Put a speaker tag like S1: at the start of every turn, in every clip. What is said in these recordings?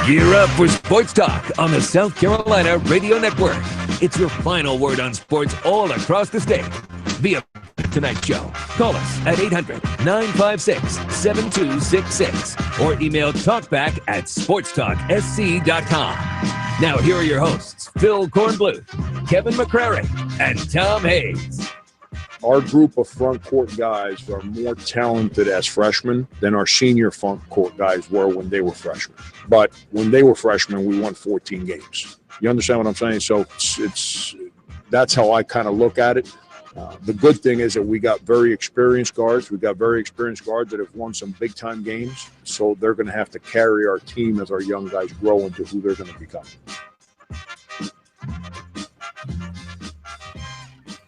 S1: Gear up for Sports Talk on the South Carolina Radio Network. It's your final word on sports all across the state. Via tonight's show, call us at 800-956-7266 or email talkback@sportstalksc.com. Now here are your hosts, Phil Kornbluth, Kevin McCrary, and Tom Hayes.
S2: Our group of front court guys are more talented as freshmen than our senior front court guys were when they were freshmen. But when they were freshmen, we won 14 games. You understand what I'm saying? So that's how I kind of look at it. The good thing is that we got very experienced guards. We got very experienced guards that have won some big-time games. So they're going to have to carry our team as our young guys grow into who they're going to become.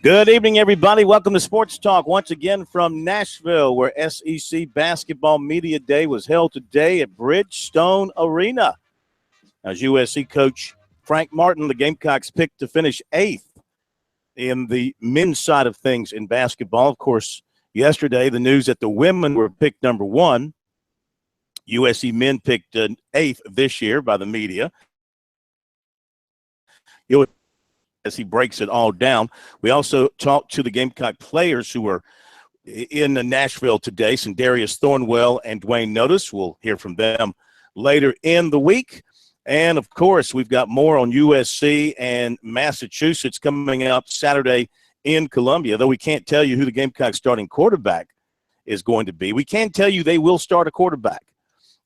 S3: Good evening, everybody. Welcome to Sports Talk once again from Nashville, where SEC Basketball Media Day was held today at Bridgestone Arena. As USC coach Frank Martin, the Gamecocks picked to finish 8th in the men's side of things in basketball. Of course, yesterday, the news that the women were picked number 1. USC men picked 8th this year by the media. As he breaks it all down. We also talked to the Gamecock players who were in Nashville today, Darius Thornwell and Dwayne Notice. We'll hear from them later in the week. And, of course, we've got more on USC and Massachusetts coming up Saturday in Columbia, though we can't tell you who the Gamecock starting quarterback is going to be. We can tell you they will start a quarterback.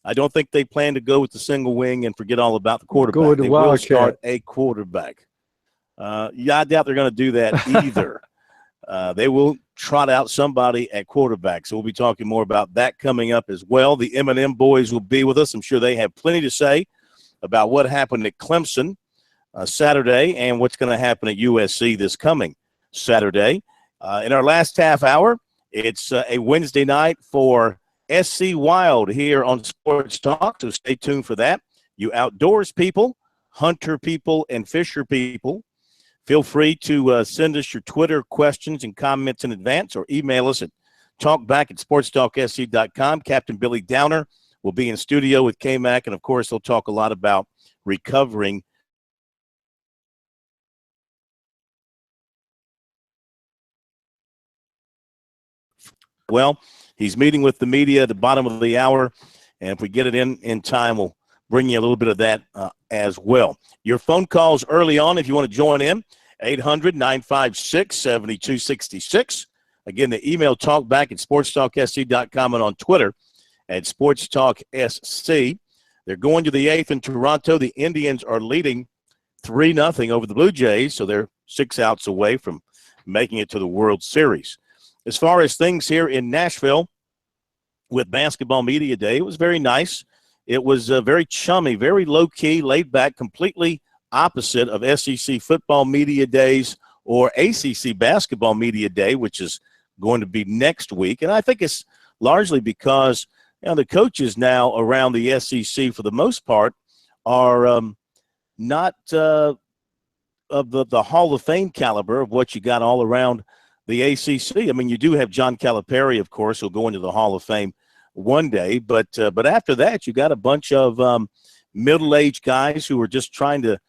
S3: I don't think they plan to go with the single wing and forget all about the quarterback. They will start a quarterback. Yeah, I doubt they're going to do that either. They will trot out somebody at quarterback. So we'll be talking more about that coming up as well. The M&M boys will be with us. I'm sure they have plenty to say about what happened at Clemson Saturday and what's going to happen at USC this coming Saturday. In our last half hour, it's a Wednesday night for SC Wild here on Sports Talk, so stay tuned for that. You outdoors people, hunter people, and fisher people, feel free to send us your Twitter questions and comments in advance or email us at talkback@sportstalksc.com. Captain Billy Downer will be in studio with K-Mac, and, of course, he'll talk a lot about recovering. Well, he's meeting with the media at the bottom of the hour, and if we get it in time, we'll bring you a little bit of that as well. Your phone calls early on if you want to join in, 800-956-7266. Again, the email talkback@sportstalksc.com and on Twitter at SportsTalkSC. They're going to the 8th in Toronto. The Indians are leading 3-0 over the Blue Jays, so they're 6 outs away from making it to the World Series. As far as things here in Nashville with Basketball Media Day, it was very nice. It was very chummy, very low-key, laid-back, completely opposite of SEC Football Media Days or ACC Basketball Media Day, which is going to be next week. And I think it's largely because the coaches now around the SEC, for the most part, are not of the Hall of Fame caliber of what you got all around the ACC. I mean, you do have John Calipari, of course, who'll go into the Hall of Fame one day, but after that, you got a bunch of middle-aged guys who are just trying to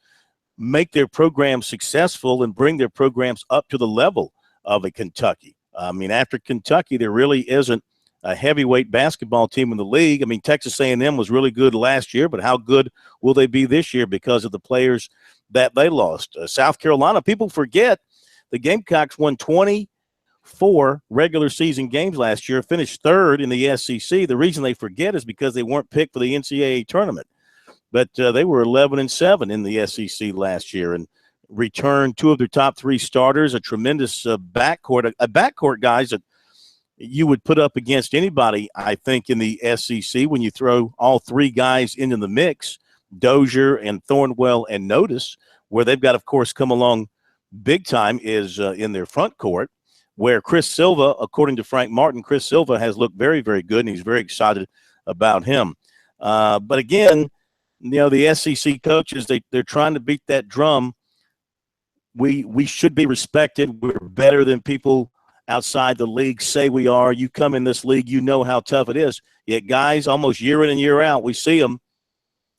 S3: make their programs successful and bring their programs up to the level of a Kentucky. I mean, after Kentucky, there really isn't a heavyweight basketball team in the league. I mean, Texas A&M was really good last year, but how good will they be this year because of the players that they lost? South Carolina, people forget the Gamecocks won 24 regular season games last year, finished 3rd in the SEC. The reason they forget is because they weren't picked for the NCAA tournament. But they were 11-7 in the SEC last year and returned 2 of their top 3 starters, a tremendous backcourt guys that you would put up against anybody, I think, in the SEC when you throw all 3 guys into the mix, Dozier and Thornwell and Notice. Where they've got, of course, come along big time is in their front court, where Chris Silva, according to Frank Martin, Chris Silva has looked very, very good, and he's very excited about him. But again, the SEC coaches, they're trying to beat that drum. We should be respected. We're better than people outside the league say we are. You come in this league, you know how tough it is. Yet guys, almost year in and year out, we see them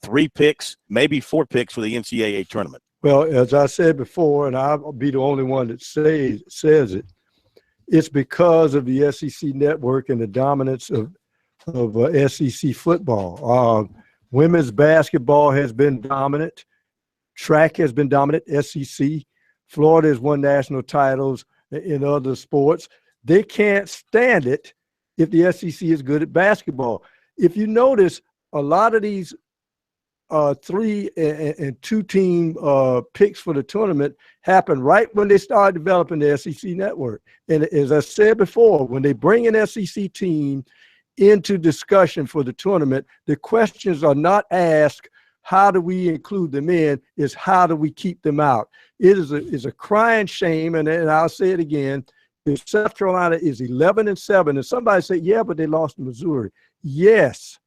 S3: 3 picks, maybe 4 picks for the NCAA tournament.
S4: Well, as I said before, and I'll be the only one that says it, it's because of the SEC network and the dominance of SEC football. Women's basketball has been dominant. Track has been dominant, SEC. Florida has won national titles in other sports. They can't stand it if the SEC is good at basketball. If you notice, a lot of these 3 and 2 team picks for the tournament happen right when they start developing the SEC network. And as I said before, when they bring an SEC team into discussion for the tournament, the questions are not asked, how do we include them in, is how do we keep them out? It is a crying shame, and I'll say it again, if South Carolina is 11-7, and somebody say, yeah, but they lost to Missouri. Yes,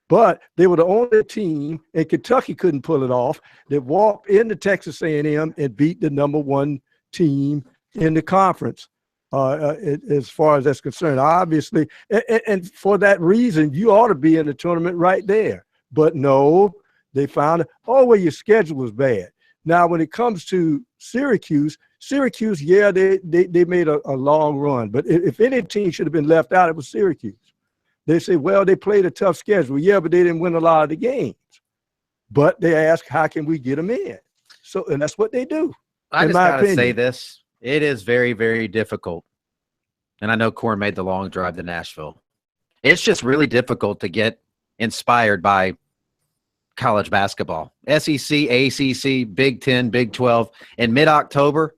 S4: but they were the only team, and Kentucky couldn't pull it off, that walked into Texas A&M and beat the number 1 team in the conference. As far as that's concerned, obviously, and for that reason, you ought to be in the tournament right there. But no, they found, well, your schedule was bad. Now, when it comes to Syracuse, yeah, they made a long run. But if any team should have been left out, it was Syracuse. They say, well, they played a tough schedule. Yeah, but they didn't win a lot of the games. But they ask, how can we get them in? So, and that's what they do.
S5: I just got to say this. It is very, very difficult. And I know Corn made the long drive to Nashville. It's just really difficult to get inspired by college basketball. SEC, ACC, Big 10, Big 12. In mid-October,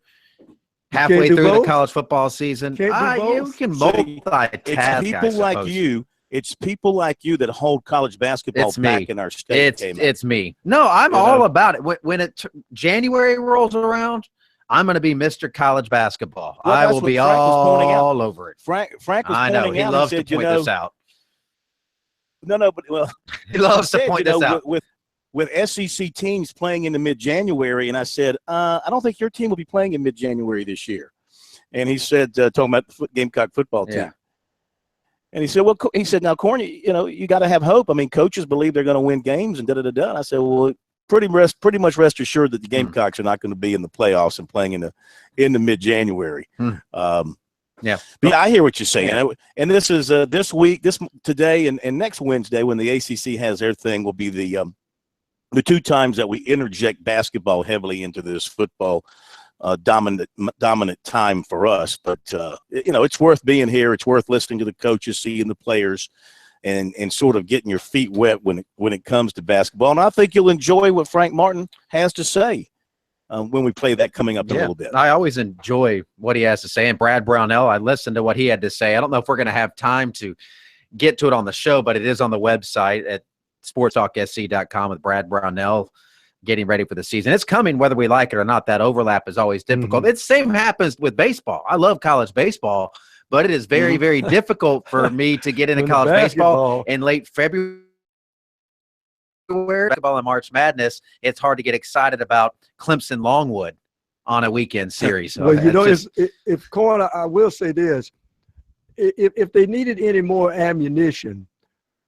S5: halfway through the college football season, you can multitask.
S3: It's people like you that hold college basketball back in our state.
S5: It's me. No, I'm all about it. When January rolls around, I'm going to be Mr. College Basketball. Well, I will be all over it.
S3: Frank was pointing out.
S5: I know. He loves to point this out.
S3: No, but
S5: he loves to point this out.
S3: With SEC teams playing in the mid-January, and I said, I don't think your team will be playing in mid-January this year. And he said, talking about the Gamecock football team.
S5: Yeah.
S3: And he said, well, now, Corn, you got to have hope. I mean, coaches believe they're going to win games and da-da-da-da. And I said, well, pretty much rest assured that the Gamecocks are not going to be in the playoffs and playing in the mid-January.
S5: Yeah.
S3: But I hear what you're saying. Yeah. And this is today and next Wednesday when the ACC has their thing will be the 2 times that we interject basketball heavily into this football dominant time for us. But, it's worth being here. It's worth listening to the coaches, seeing the players, and sort of getting your feet wet when it comes to basketball. And I think you'll enjoy what Frank Martin has to say when we play that coming up in a little bit.
S5: I always enjoy what he has to say. And Brad Brownell, I listened to what he had to say. I don't know if we're going to have time to get to it on the show, but it is on the website at SportsTalkSC.com with Brad Brownell getting ready for the season. It's coming whether we like it or not. That overlap is always difficult. It's the same happens with baseball. I love college baseball, but it is very, very difficult for me to get into college baseball in late February. Basketball and March Madness, it's hard to get excited about Clemson Longwood on a weekend series.
S4: Well, if Corn, I will say this. If they needed any more ammunition,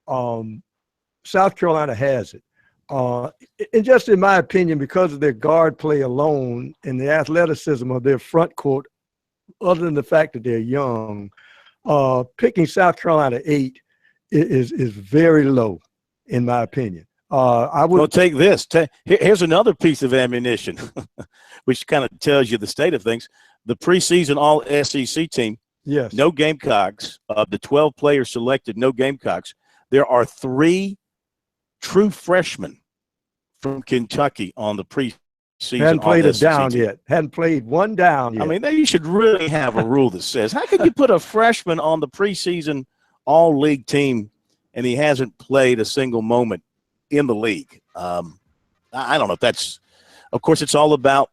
S4: South Carolina has it. And just in my opinion, because of their guard play alone and the athleticism of their front court, other than the fact that they're young, picking South Carolina 8 is very low, in my opinion. I would
S3: take this. Here's another piece of ammunition, which kind of tells you the state of things. The preseason All-SEC team,
S4: yes,
S3: no Gamecocks. Of the 12 players selected, no Gamecocks. There are 3 true freshmen from Kentucky on the preseason.
S4: Hadn't played a down yet. Hadn't played one down yet.
S3: I mean, they should really have a rule that says, how can you put a freshman on the preseason all-league team and he hasn't played a single moment in the league? I don't know if that's – of course, it's all about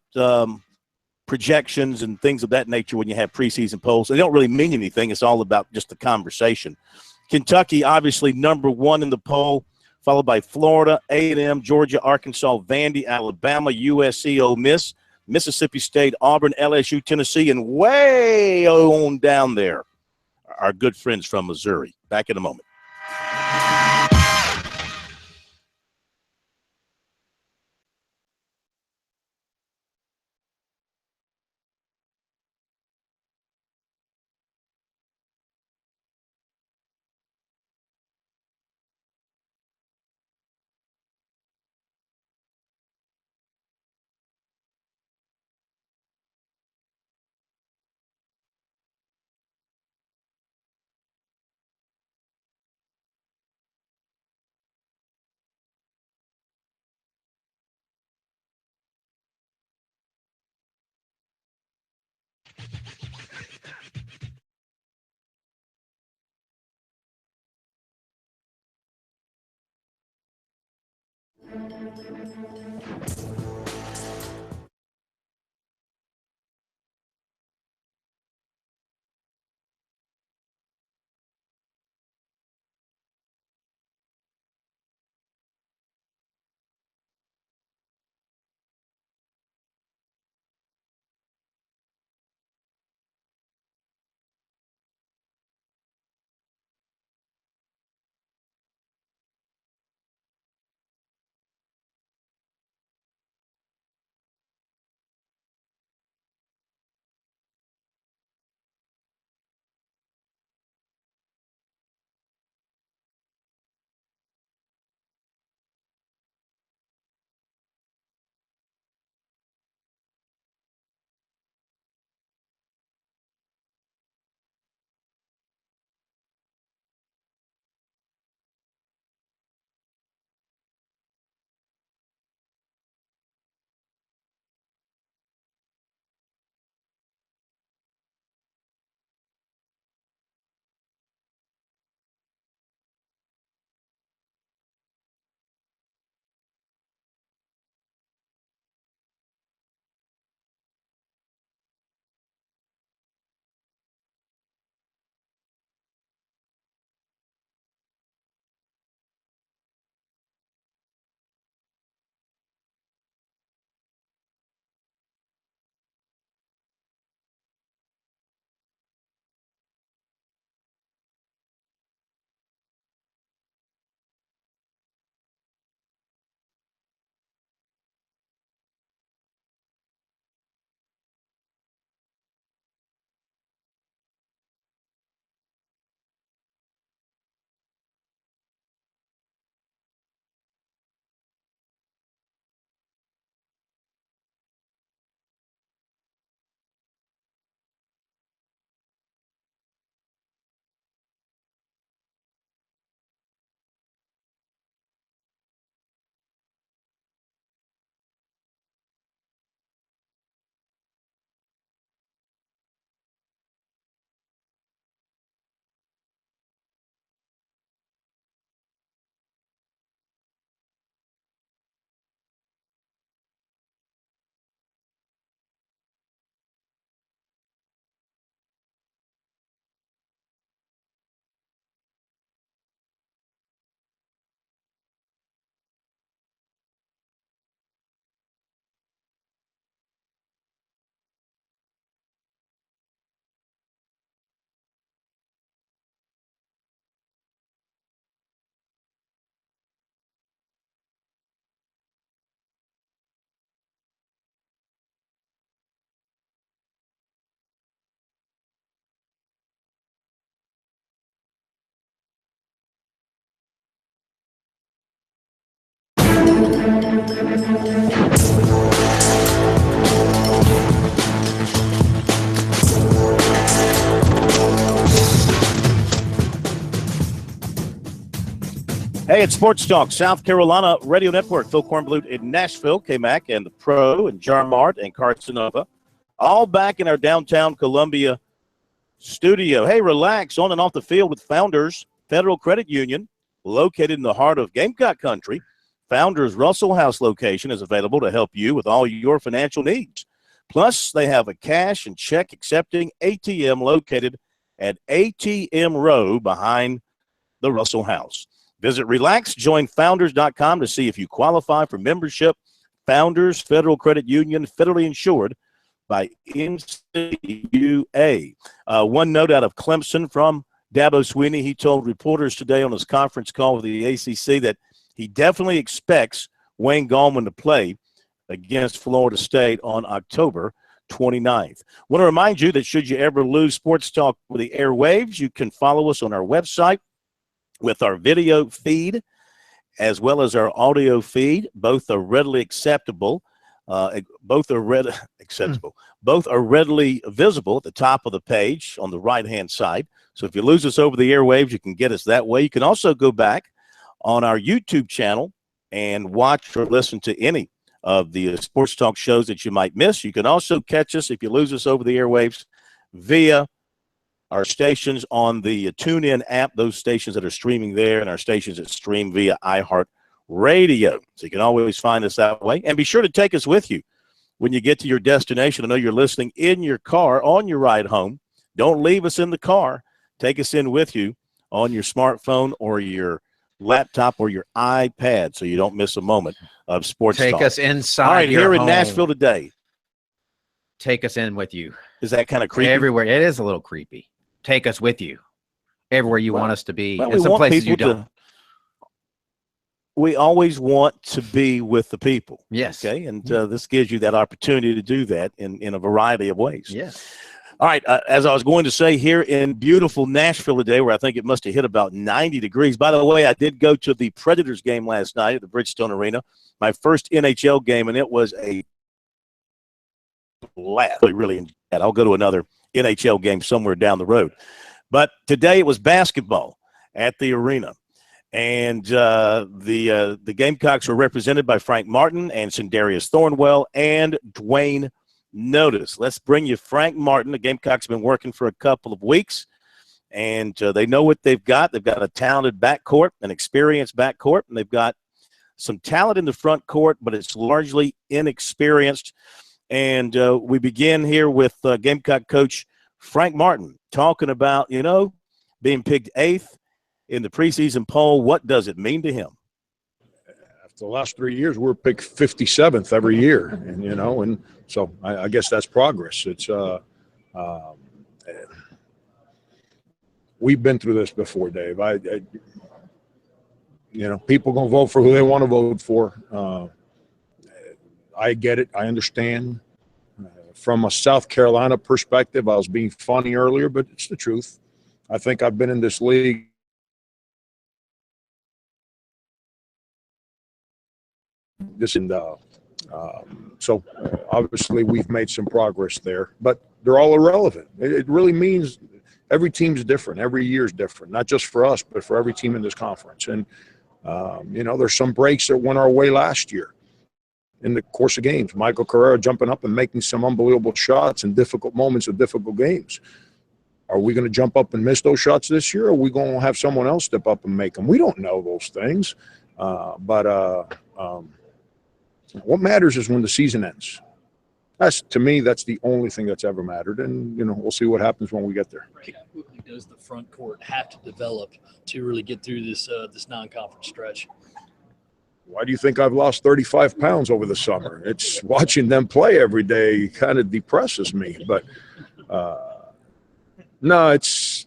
S3: projections and things of that nature when you have preseason polls. They don't really mean anything. It's all about just the conversation. Kentucky, obviously, number 1 in the poll, followed by Florida, A&M, Georgia, Arkansas, Vandy, Alabama, USC, Ole Miss, Mississippi State, Auburn, LSU, Tennessee, and way on down there, our good friends from Missouri. Back in a moment. Hey, it's Sports Talk, South Carolina Radio Network. Phil Kornblut in Nashville, K-Mac, and the Pro, and Jarmart, and Carcinova, all back in our downtown Columbia studio. Hey, relax, on and off the field with Founders Federal Credit Union, located in the heart of Gamecock Country. Founders Russell House location is available to help you with all your financial needs. Plus, they have a cash and check accepting ATM located at ATM Row behind the Russell House. Visit RelaxJoinFounders.com to see if you qualify for membership. Founders Federal Credit Union, federally insured by NCUA. One note out of Clemson from Dabo Swinney. He told reporters today on his conference call with the ACC that he definitely expects Wayne Gallman to play against Florida State on October 29th. I want to remind you that should you ever lose Sports Talk with the airwaves, you can follow us on our website with our video feed as well as our audio feed. Both are readily acceptable. Both are readily visible at the top of the page on the right-hand side. So if you lose us over the airwaves, you can get us that way. You can also go back on our YouTube channel and watch or listen to any of the Sports Talk shows that you might miss. You can also catch us, if you lose us over the airwaves, via our stations on the TuneIn app, those stations that are streaming there, and our stations that stream via iHeartRadio. So you can always find us that way. And be sure to take us with you when you get to your destination. I know you're listening in your car on your ride home. Don't leave us in the car. Take us in with you on your smartphone or your laptop or your iPad so you don't miss a moment of sports
S5: Take
S3: talk.
S5: us inside.
S3: All right, here
S5: home.
S3: in Nashville today.
S5: Take us in with you.
S3: Is that kind of creepy?
S5: Everywhere. It is a little creepy. Take us with you everywhere you want us to be.
S3: Well,
S5: and some places you don't.
S3: We always want to be with the people.
S5: Yes.
S3: Okay. And this gives you that opportunity to do that in a variety of ways.
S5: Yes.
S3: All right. As I was going to say, here in beautiful Nashville today, where I think it must have hit about 90 degrees. By the way, I did go to the Predators game last night at the Bridgestone Arena, my first NHL game, and it was a blast. Really enjoyed that. I'll go to another NHL game somewhere down the road. But today it was basketball at the arena. And the Gamecocks were represented by Frank Martin and Sindarius Thornwell and Dwayne Notice. Let's bring you Frank Martin. The Gamecocks have been working for a couple of weeks, and they know what they've got. They've got a talented backcourt, an experienced backcourt, and they've got some talent in the front court, but it's largely inexperienced. And we begin here with Gamecock coach Frank Martin talking about, being picked 8th in the preseason poll. What does it mean to him?
S2: After the last 3 years, we're picked 57th every year, and and so I guess that's progress. It's we've been through this before, Dave. People gonna vote for who they want to vote for. I get it. I understand. From a South Carolina perspective, I was being funny earlier, but it's the truth. I think I've been in this league so obviously we've made some progress there, but they're all irrelevant. It really means every team's different. Every year's different, not just for us, but for every team in this conference. And, there's some breaks that went our way last year in the course of games. Michael Carrera jumping up and making some unbelievable shots in difficult moments of difficult games. Are we going to jump up and miss those shots this year, or are we going to have someone else step up and make them? We don't know those things. What matters is when the season ends. To me, that's the only thing that's ever mattered. And, we'll see what happens when we get there.
S6: How quickly does the front court have to develop to really get through this non-conference stretch?
S2: Why do you think I've lost 35 pounds over the summer? It's watching them play every day kind of depresses me. But, no, it's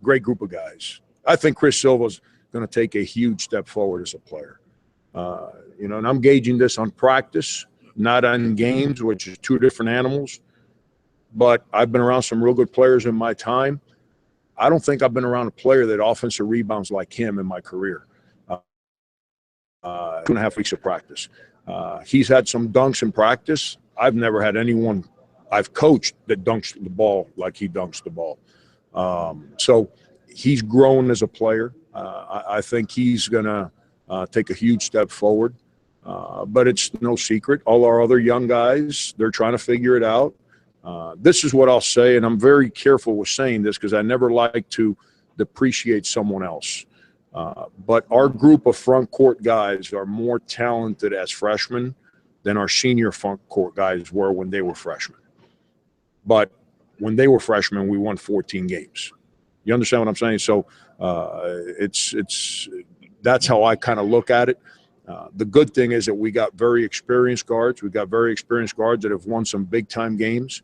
S2: a great group of guys. I think Chris Silva's going to take a huge step forward as a player. And I'm gauging this on practice, not on games, which is two different animals. But I've been around some real good players in my time. I don't think I've been around a player that offensive rebounds like him in my career. 2.5 weeks of practice. He's had some dunks in practice. I've never had anyone I've coached that dunks the ball like he dunks the ball. So he's grown as a player. I think he's going to take a huge step forward. But it's no secret. All our other young guys, they're trying to figure it out. This is what I'll say, and I'm very careful with saying this because I never like to depreciate someone else. But our group of front court guys are more talented as freshmen than our senior front court guys were when they were freshmen. But when they were freshmen, we won 14 games. You understand what I'm saying? So that's how I kind of look at it. The good thing is that we got very experienced guards. We got very experienced guards that have won some big-time games.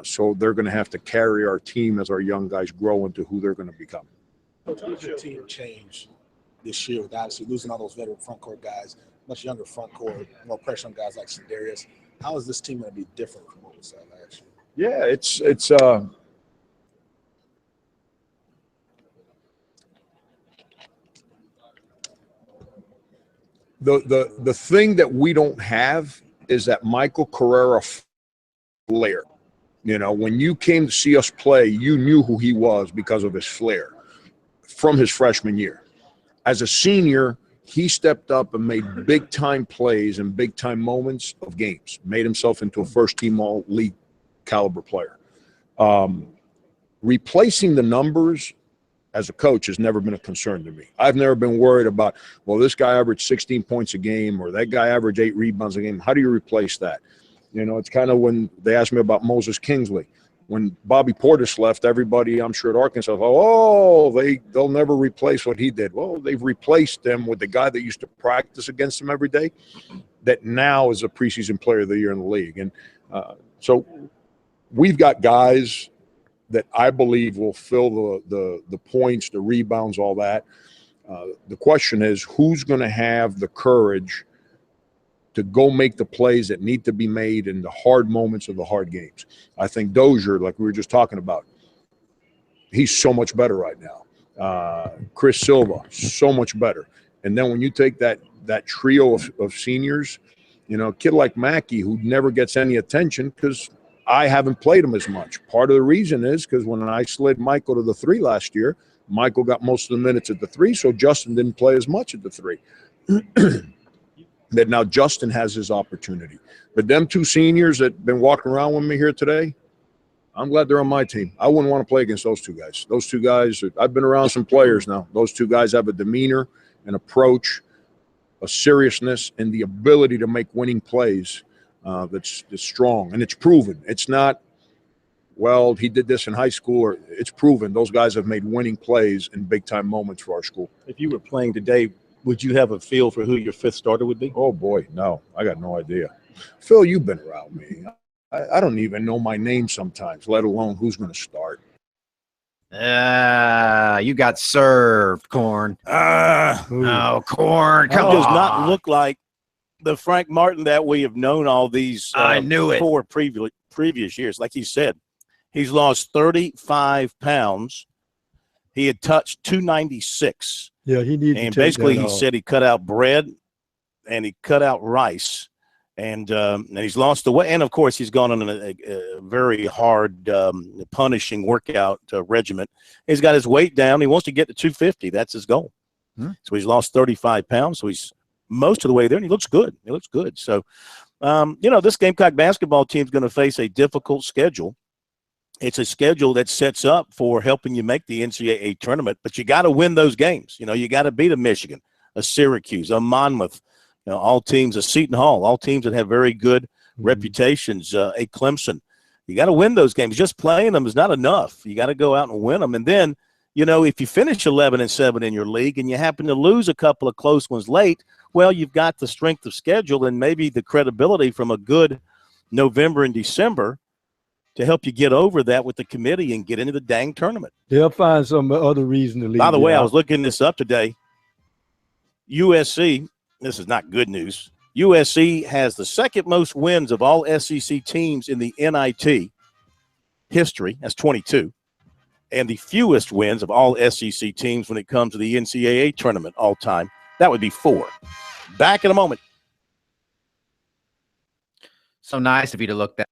S2: So they're going to have to carry our team as our young guys grow into who they're going to become.
S7: Coach, how does your team change this year with obviously losing all those veteran front court guys, much younger front court, more pressure on guys like Sindarius? How is this team going to be different from what we saw last year?
S2: Yeah, it's the thing that we don't have is that Michael Carrera flair. When you came to see us play, you knew who he was because of his flair from his freshman year. As a senior, he stepped up and made big-time plays and big-time moments of games, made himself into a first-team all-league caliber player. Replacing the numbers as a coach has never been a concern to me. I've never been worried about, well, this guy averaged 16 points a game or that guy averaged 8 rebounds a game. How do you replace that? It's kind of when they asked me about Moses Kingsley. When Bobby Portis left, everybody, I'm sure at Arkansas, they'll never replace what he did. Well, they've replaced him with the guy that used to practice against him every day that now is a preseason player of the year in the league. And so we've got guys that I believe will fill the points, the rebounds, all that. The question is, who's going to have the courage to go make the plays that need to be made in the hard moments of the hard games? I think Dozier, like we were just talking about, he's so much better right now. Chris Silva, so much better. And then when you take that trio of seniors, a kid like Mackey, who never gets any attention because I haven't played him as much. Part of the reason is because when I slid Michael to the 3 last year, Michael got most of the minutes at the 3, so Justin didn't play as much at the 3. That now Justin has his opportunity. But them 2 seniors that have been walking around with me here today, I'm glad they're on my team. I wouldn't want to play against those 2 guys. Those 2 guys, I've been around some players now. Those 2 guys have a demeanor, an approach, a seriousness, and the ability to make winning plays that's strong. And it's proven. It's not, well, he did this in high school, or it's proven. Those guys have made winning plays in big-time moments for our school.
S3: If you were playing today, would you have a feel for who your 5th starter would be?
S2: Oh, boy, no. I got no idea. Phil, you've been around me. I don't even know my name sometimes, let alone who's going to start.
S5: You got served, Corn. Oh, Corn, come
S3: does
S5: on.
S3: not look like the Frank Martin that we have known all these
S5: I knew it.
S3: 4 previous years. Like he said, he's lost 35 pounds. He had touched 296.
S4: Yeah, he needs
S3: and
S4: to take
S3: basically
S4: that
S3: he
S4: off.
S3: said he cut out bread and he cut out rice. And he's lost the weight. And, of course, he's gone on a very hard, punishing workout regimen. He's got his weight down. He wants to get to 250. That's his goal. So he's lost 35 pounds. So he's most of the way there, and he looks good. He looks good. So, this Gamecock basketball team is going to face a difficult schedule. It's a schedule that sets up for helping you make the NCAA tournament, but you got to win those games. You got to beat a Michigan, a Syracuse, a Monmouth, all teams, a Seton Hall, all teams that have very good reputations, a Clemson. You got to win those games. Just playing them is not enough. You got to go out and win them. And then, if you finish 11-7 in your league and you happen to lose a couple of close ones late, well, you've got the strength of schedule and maybe the credibility from a good November and December to help you get over that with the committee and get into the dang tournament.
S4: They'll find some other reason to leave.
S3: By the way, I was looking this up today. USC, this is not good news. USC has the 2nd most wins of all SEC teams in the NIT history. That's 22. And the fewest wins of all SEC teams when it comes to the NCAA tournament all time. That would be 4. Back in a moment.
S5: So nice of you to look that.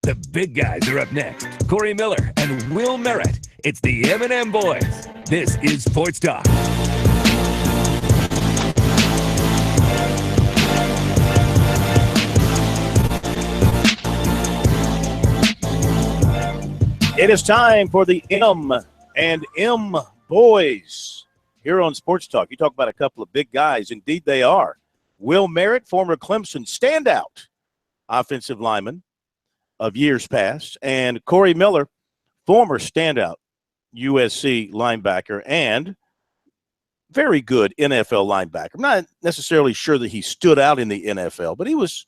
S1: The big guys are up next. Corey Miller and Will Merritt. It's the M&M Boys. This is Sports Talk.
S3: It is time for the M and M Boys here on Sports Talk. You talk about a couple of big guys. Indeed, they are. Will Merritt, former Clemson standout offensive lineman of years past, and Corey Miller, former standout USC linebacker and very good NFL linebacker. I'm not necessarily sure that he stood out in the NFL, but he was,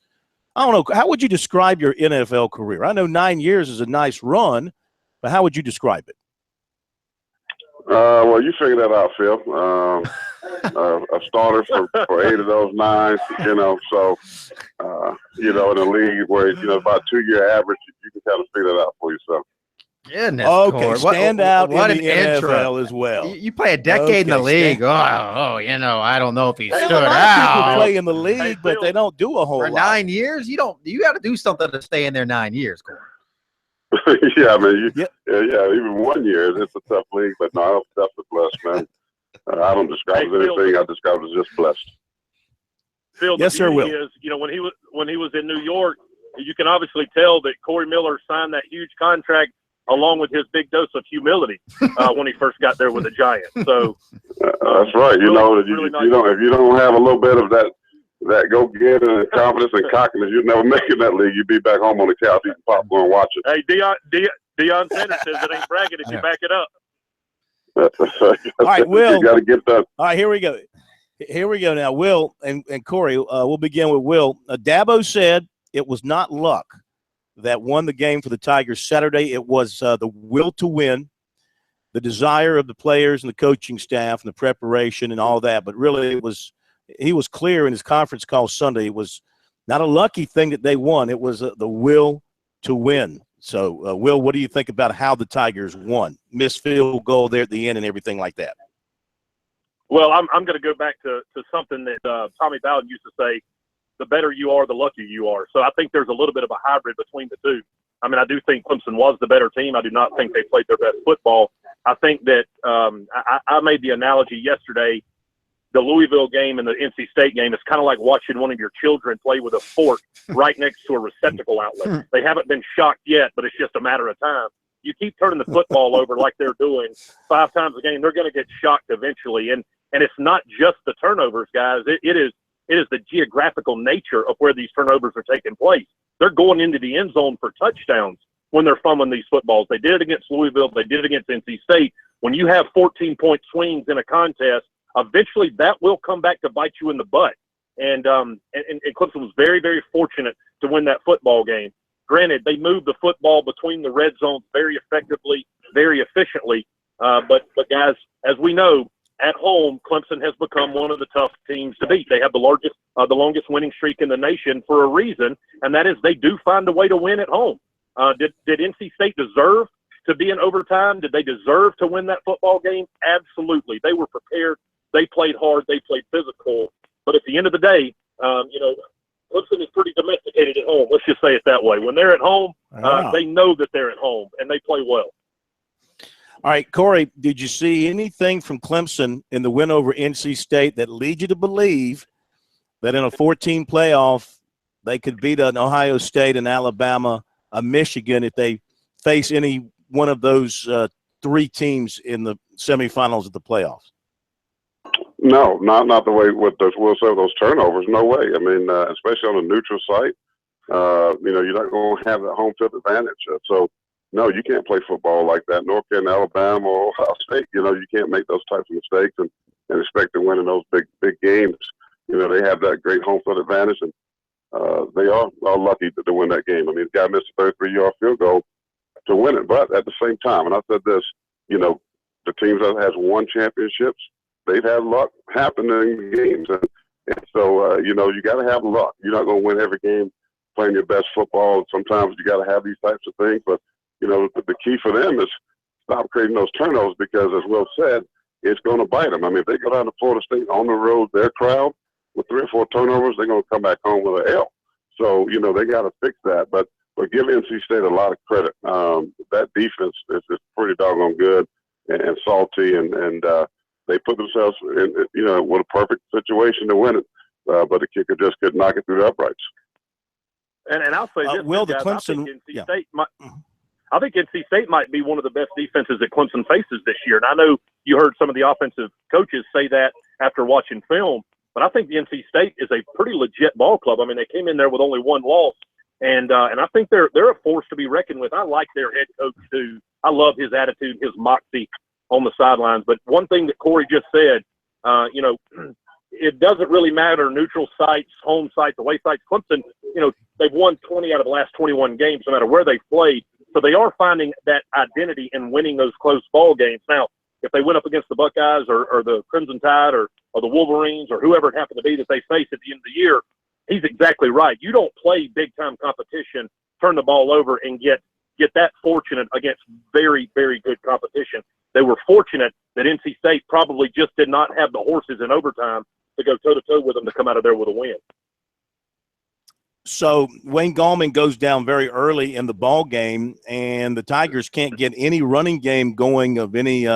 S3: I don't know, how would you describe your NFL career? I know 9 years is a nice run, but how would you describe it?
S8: Well, you figure that out, Phil. A starter for 8 of those 9, so, in a league where, about 2-year average, you can kind of figure that out for yourself.
S5: Goodness,
S3: okay,
S5: Corey.
S3: stand out
S5: what
S3: in the
S5: intro.
S3: NFL as well.
S5: You play a decade in the league. I don't know if he stood out.
S3: People play in the league, but they don't do a whole
S5: For
S3: lot.
S5: 9 years, you got to do something to stay in there 9 years, Corey.
S8: Yeah, I mean, even 1 year, it's a tough league, but no, I'm definitely blessed, man. I don't describe it as anything. I describe it as just blessed.
S9: Phil,
S3: yes, sir, Will.
S9: Is, when he was in New York, you can obviously tell that Corey Miller signed that huge contract along with his big dose of humility when he first got there with the Giants. So
S8: that's right. If you don't have a little bit of that go get and confidence and cockiness, you'd never make it in that league. You'd be back home on the couch eating popcorn watching.
S9: Hey, Deion Sanders says it ain't bragging if you back it up.
S3: All right, Will.
S8: You got to get that.
S3: All right, here we go. Here we go now. Will and Corey, we'll begin with Will. Dabo said it was not luck that won the game for the Tigers Saturday. It was the will to win, the desire of the players and the coaching staff and the preparation and all that. But really, he was clear in his conference call Sunday. It was not a lucky thing that they won. It was the will to win. So, Will, what do you think about how the Tigers won? Missed field goal there at the end and everything like that.
S9: Well, I'm going to go back to something that Tommy Bowden used to say, the better you are, the luckier you are. So I think there's a little bit of a hybrid between the two. I mean, I do think Clemson was the better team. I do not think they played their best football. I think that I made the analogy yesterday, the Louisville game and the NC State game is kind of like watching one of your children play with a fork right next to a receptacle outlet. They haven't been shocked yet, but it's just a matter of time. You keep turning the football over like they're doing 5 times a game, they're going to get shocked eventually. And it's not just the turnovers, guys. It is the geographical nature of where these turnovers are taking place. They're going into the end zone for touchdowns when they're fumbling these footballs. They did it against Louisville. They did it against NC State. When you have 14-point swings in a contest, eventually that will come back to bite you in the butt. And Clemson was very, very fortunate to win that football game. Granted, they moved the football between the red zones very effectively, very efficiently. But guys, as we know, at home, Clemson has become one of the tough teams to beat. They have the longest winning streak in the nation for a reason, and that is they do find a way to win at home. Did NC State deserve to be in overtime? Did they deserve to win that football game? Absolutely. They were prepared. They played hard. They played physical. But at the end of the day, Clemson is pretty domesticated at home. Let's just say it that way. When they're at home, they know that they're at home, and they play well.
S3: All right, Corey, did you see anything from Clemson in the win over NC State that leads you to believe that in a 14 playoff they could beat an Ohio State, an Alabama, a Michigan if they face any one of those 3 teams in the semifinals of the playoffs?
S8: No, not the way with those. We'll say those turnovers. No way. I mean, especially on a neutral site, you're not going to have that home field advantage. So, no, you can't play football like that. North Carolina, Alabama, or Ohio State. You can't make those types of mistakes and expect to win in those big games. They have that great home field advantage, and they are lucky to win that game. I mean, the guy missed a 33-yard field goal to win it, but at the same time, and I said this, the teams that has won championships, they've had luck happen in games. And so, you got to have luck. You're not going to win every game playing your best football. Sometimes you got to have these types of things. But, the key for them is stop creating those turnovers because, as Will said, it's going to bite them. I mean, if they go down to Florida State on the road, their crowd, with 3 or 4 turnovers, they're going to come back home with an L. So, they got to fix that. But but give NC State a lot of credit. That defense is pretty doggone good and salty, and they put themselves in, with a perfect situation to win it. But the kicker just couldn't knock it through the uprights.
S9: And I'll say this,
S3: Will,
S9: guys,
S3: the Clemson,
S9: I think NC State might be one of the best defenses that Clemson faces this year. And I know you heard some of the offensive coaches say that after watching film, but I think the NC State is a pretty legit ball club. I mean, they came in there with only one loss, and I think they're a force to be reckoned with. I like their head coach too. I love his attitude, his moxie on the sidelines. But one thing that Corey just said, it doesn't really matter neutral sites, home sites, away sites. Clemson, they've won 20 out of the last 21 games, no matter where they've played. So they are finding that identity in winning those close ball games. Now, if they went up against the Buckeyes or the Crimson Tide or the Wolverines or whoever it happened to be that they face at the end of the year, he's exactly right. You don't play big-time competition, turn the ball over, and get that fortunate against very, very good competition. They were fortunate that NC State probably just did not have the horses in overtime to go toe-to-toe with them to come out of there with a win.
S3: So Wayne Gallman goes down very early in the ball game, and the Tigers can't get any running game going of any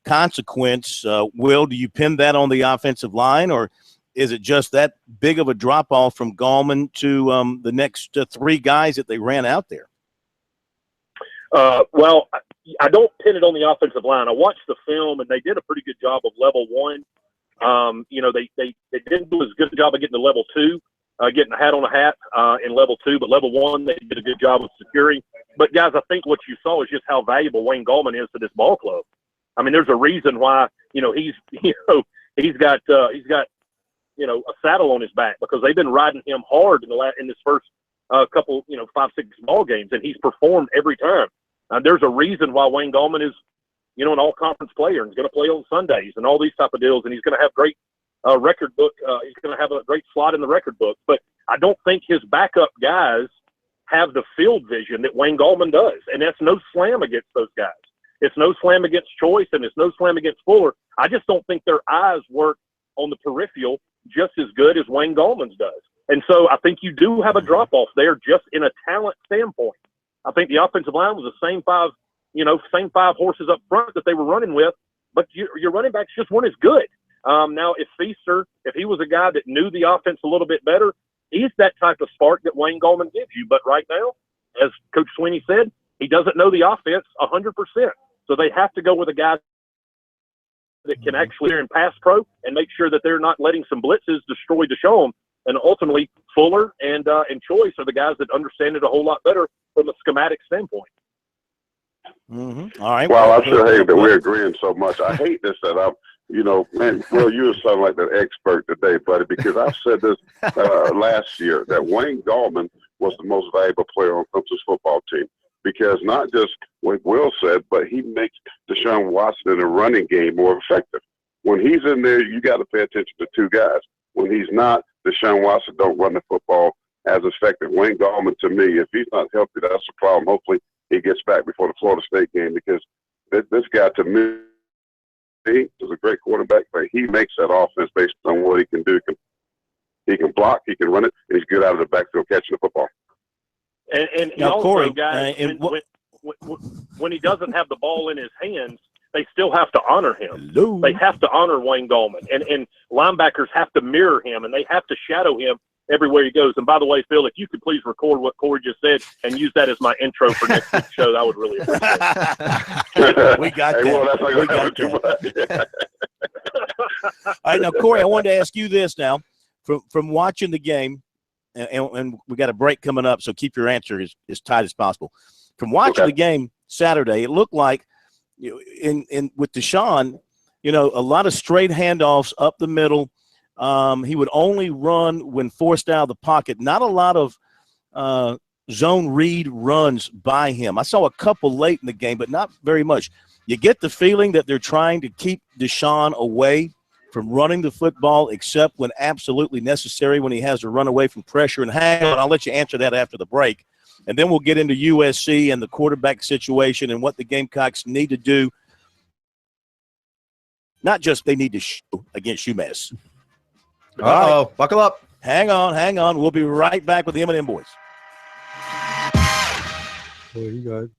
S3: consequence. Will, do you pin that on the offensive line, or is it just that big of a drop-off from Gallman to the next three guys that they ran out there?
S9: Well, I don't pin it on the offensive line. I watched the film, and they did a pretty good job of level one. They didn't do as good a job of getting to level two. Getting a hat on a hat in level two, but level one, they did a good job of securing. But guys, I think what you saw is just how valuable Wayne Gallman is to this ball club. I mean, there's a reason why, he's got a saddle on his back, because they've been riding him hard in this first couple, 5-6 ball games, and he's performed every time. There's a reason why Wayne Gallman is, an all-conference player, and he's going to play on Sundays and all these type of deals, and he's going to have great record book. He's going to have a great slot in the record book. But I don't think his backup guys have the field vision that Wayne Gallman does. And that's no slam against those guys. It's no slam against Choice, and it's no slam against Fuller. I just don't think their eyes work on the peripheral just as good as Wayne Gallman's does. And so I think you do have a drop-off there just in a talent standpoint. I think the offensive line was the same five horses up front that they were running with, but your running backs just weren't as good. Now, if Feaster, if he was a guy that knew the offense a little bit better, he's that type of spark that Wayne Gallman gives you. But right now, as Coach Sweeney said, he doesn't know the offense 100%. So they have to go with a guy that can actually in pass pro and make sure that they're not letting some blitzes destroy Deshaun. And ultimately, Fuller and Choice are the guys that understand it a whole lot better from a schematic standpoint.
S3: Mm-hmm. All right.
S8: Well, I sure hate that we're agreeing so much. I hate this that I'm. Man, Will, you sound like the expert today, buddy, because I've said this last year, that Wayne Gallman was the most valuable player on Clemson's football team, because not just what Will said, but he makes Deshaun Watson in the running game more effective. When he's in there, you got to pay attention to two guys. When he's not, Deshaun Watson don't run the football as effective. Wayne Gallman, to me, if he's not healthy, that's the problem. Hopefully he gets back before the Florida State game, because this guy, to me, he is a great quarterback, but he makes that offense based on what he can do. He can block, he can run it, and he's good out of the backfield catching the football.
S9: And
S3: now,
S9: also,
S3: Corey,
S9: guys, when he doesn't have the ball in his hands, they still have to honor him.
S3: Hello.
S9: They have to honor Wayne Gallman, and linebackers have to mirror him, and they have to shadow him everywhere he goes. And by the way, Phil, if you could please record what Corey just said and use that as my intro for next week's show, I would really appreciate it.
S3: We got that.
S8: Well,
S3: we got that. All right, now, Corey, I wanted to ask you this now. From watching the game, and we got a break coming up, so keep your answer as tight as possible. From watching the game Saturday, it looked like in with Deshaun, a lot of straight handoffs up the middle. He would only run when forced out of the pocket. Not a lot of zone read runs by him. I saw a couple late in the game, but not very much. You get the feeling that they're trying to keep Deshaun away from running the football, except when absolutely necessary, when he has to run away from pressure. And hang on, I'll let you answer that after the break. And then we'll get into USC and the quarterback situation and what the Gamecocks need to do. Not just they need to show against UMass.
S5: Uh-oh, buckle up.
S3: Hang on. We'll be right back with the M&M Boys.
S4: Well, you got it.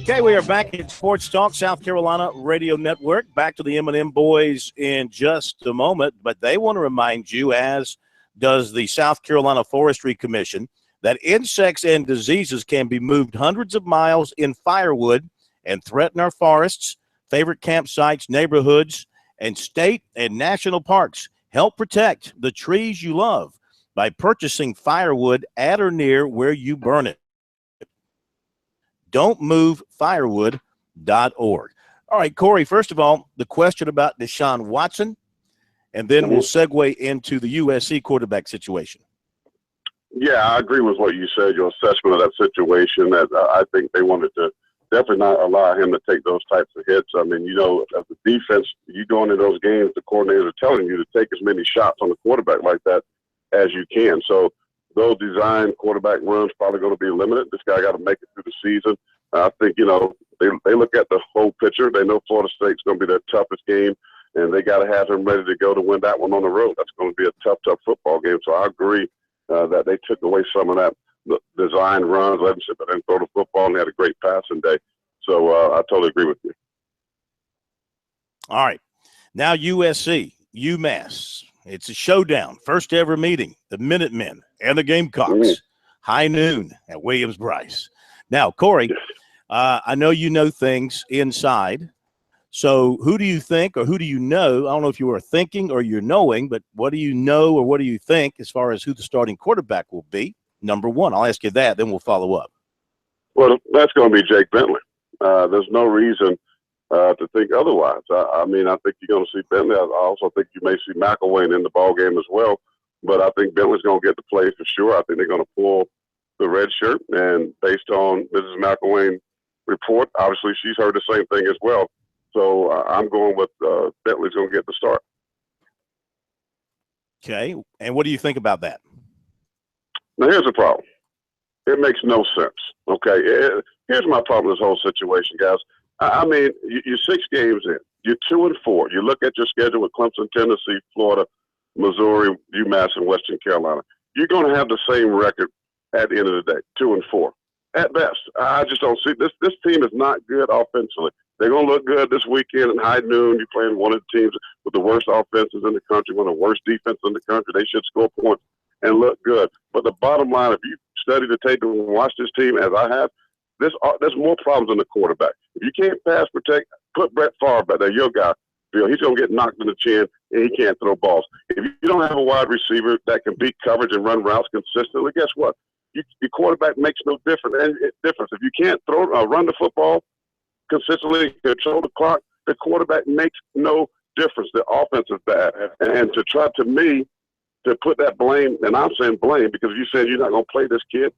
S3: Okay, we are back at Sports Talk South Carolina Radio Network. Back to the M&M boys in just a moment, but they want to remind you, as does the South Carolina Forestry Commission, that insects and diseases can be moved hundreds of miles in firewood and threaten our forests, favorite campsites, neighborhoods, and state and national parks. Help protect the trees you love by purchasing firewood at or near where you burn it. Don'tMoveFirewood.org. All right, Corey, first of all, the question about Deshaun Watson, and then we'll segue into the USC quarterback situation.
S8: Yeah, I agree with what you said, your assessment of that situation. That I think they wanted to definitely not allow him to take those types of hits. I mean, you know, as a defense, you go into those games, the coordinators are telling you to take as many shots on the quarterback like that as you can. So those design quarterback runs probably going to be limited. This guy got to make it through the season. I think, you know, they look at the whole picture. They know Florida State's going to be their toughest game, and they got to have him ready to go to win that one on the road. That's going to be a tough football game. So I agree that they took away some of that design runs, let him sit there and throw the football, and they had a great passing day. So I totally agree with you.
S3: All right. Now USC, UMass. It's a showdown. First ever meeting. The Minutemen and the Gamecocks. High noon at Williams-Brice. Now, Corey, I know you know things inside. So who do you think or who do you know? I don't know if you are thinking or you're knowing, but what do you know or what do you think as far as who the starting quarterback will be? Number one. I'll ask you that, then we'll follow up.
S8: Well, that's going to be Jake Bentley. There's no reason to think otherwise. I mean, I think you're going to see Bentley. I also think you may see McElwain in the ball game as well. But I think Bentley's going to get the play for sure. I think they're going to pull the red shirt. And based on Mrs. McElwain's report, obviously she's heard the same thing as well. So I'm going with Bentley's going to get the start.
S3: Okay. And what do you think about that?
S8: Now, here's the problem. It makes no sense. Okay. Here's my problem with this whole situation, guys. I mean, you're 6 games in. You're 2-4. You look at your schedule with Clemson, Tennessee, Florida, Missouri, UMass, and Western Carolina. You're going to have the same record at the end of the day, 2-4. At best. I just don't see this. This team is not good offensively. They're going to look good this weekend at high noon. You're playing one of the teams with the worst offenses in the country, one of the worst defenses in the country. They should score points and look good. But the bottom line, if you study the tape and watch this team as I have, there's more problems than the quarterback. If you can't pass protect, put Brett Favre back there, your guy. He's going to get knocked in the chin, and he can't throw balls. If you don't have a wide receiver that can beat coverage and run routes consistently, guess what? Your quarterback makes no difference. If you can't run the football consistently, control the clock, the quarterback makes no difference. The offense is bad. And to try to put that blame, and I'm saying blame because you said you're not going to play this kid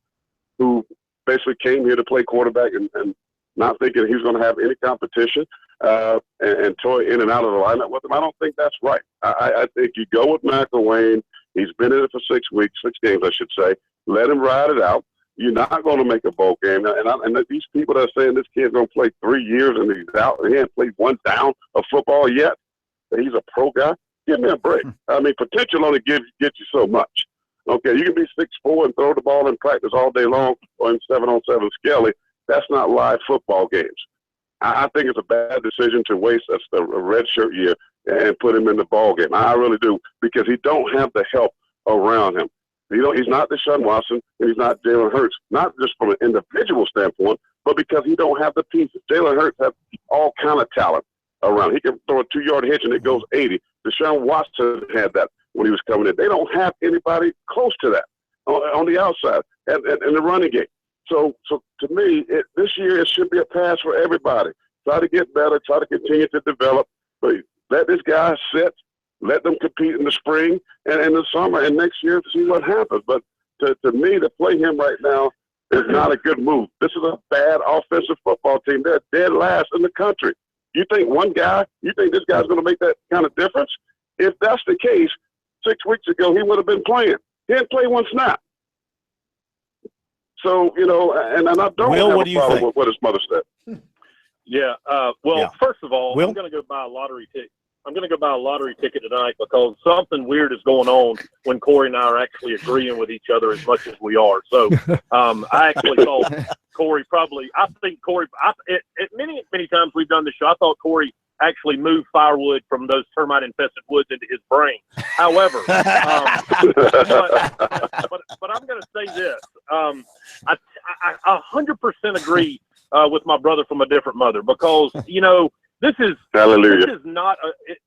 S8: who basically came here to play quarterback and not thinking he was going to have any competition and toy in and out of the lineup with him. I don't think that's right. I think you go with McElwain. He's been in it for 6 weeks, 6 games, I should say. Let him ride it out. You're not going to make a bowl game. And these people that are saying this kid's going to play 3 years and he's out and he hasn't played one down of football yet, that he's a pro guy, give me a break. I mean, potential only gets you so much. Okay, you can be 6'4" and throw the ball in practice all day long or in 7-on-7 Skelly. That's not live football games. I think it's a bad decision to waste a redshirt year and put him in the ball game. I really do, because he don't have the help around him. He's not Deshaun Watson and he's not Jalen Hurts, not just from an individual standpoint, but because he don't have the pieces. Jalen Hurts has all kind of talent around. He can throw a 2-yard hitch and it goes 80. Deshaun Watson had that when he was coming in. They don't have anybody close to that on the outside and the running game. So to me, this year it should be a pass for everybody. Try to get better, try to continue to develop, but let this guy sit, let them compete in the spring and in the summer, and next year see what happens. But to me, to play him right now is not a good move. This is a bad offensive football team. They're dead last in the country. You think this guy's going to make that kind of difference? If that's the case, 6 weeks ago he would have been playing. He didn't play one snap. So, and I don't
S3: Will,
S8: have
S3: what
S8: a
S3: do you
S8: problem
S3: think?
S8: with what his mother said.
S9: Yeah. First of all,
S3: Will?
S9: I'm going to go buy a lottery ticket. I'm going to go buy a lottery ticket tonight because something weird is going on when Corey and I are actually agreeing with each other as much as we are. So I actually thought Corey many times we've done the show, I thought Corey actually moved firewood from those termite-infested woods into his brain. However, but I'm going to say this. I 100% agree with my brother from a different mother because, this is not,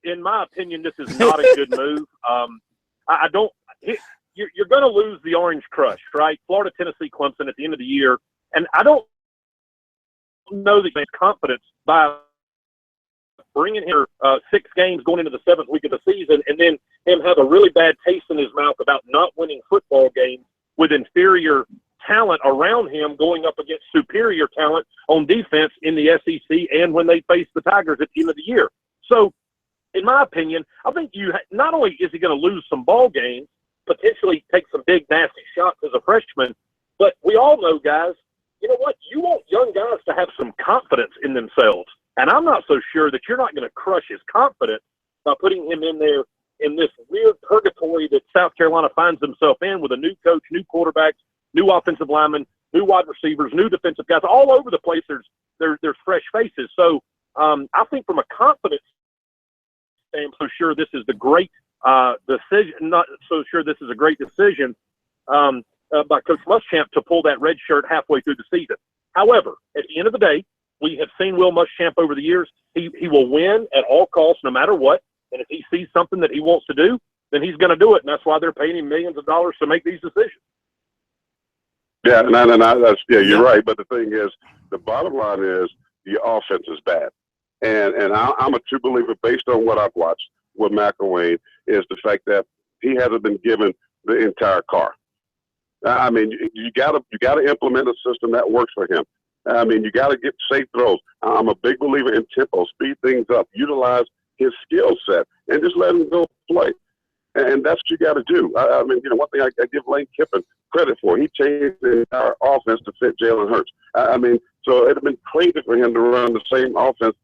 S9: in my opinion, this is not a good move. You're going to lose the Orange Crush, right? Florida, Tennessee, Clemson at the end of the year. And I don't know that he has confidence by bringing him 6 games going into the 7th week of the season and then him have a really bad taste in his mouth about not winning football games with inferior talent around him going up against superior talent on on defense in the SEC and when they face the Tigers at the end of the year. So, in my opinion, I think not only is he going to lose some ball games, potentially take some big, nasty shots as a freshman, but we all know, guys, you know what? You want young guys to have some confidence in themselves. And I'm not so sure that you're not going to crush his confidence by putting him in there in this weird purgatory that South Carolina finds himself in with a new coach, new quarterbacks, new offensive linemen, new wide receivers, new defensive guys. All over the place, there's fresh faces. So I think from a confidence standpoint, so sure this is the great decision. Not so sure this is a great decision by Coach Muschamp to pull that red shirt halfway through the season. However, at the end of the day, we have seen Will Muschamp over the years. He will win at all costs, no matter what. And if he sees something that he wants to do, then he's going to do it. And that's why they're paying him millions of dollars to make these decisions.
S8: Yeah, you're right. But the thing is, the bottom line is the offense is bad. And I'm a true believer, based on what I've watched with McElwain, is the fact that he hasn't been given the entire car. I mean, you got to implement a system that works for him. I mean, you got to get safe throws. I'm a big believer in tempo, speed things up, utilize his skill set, and just let him go play. And that's what you got to do. I mean, one thing I give Lane Kiffin credit for, he changed the entire offense to fit Jalen Hurts. I mean, so it'd have been crazy for him to run the same offense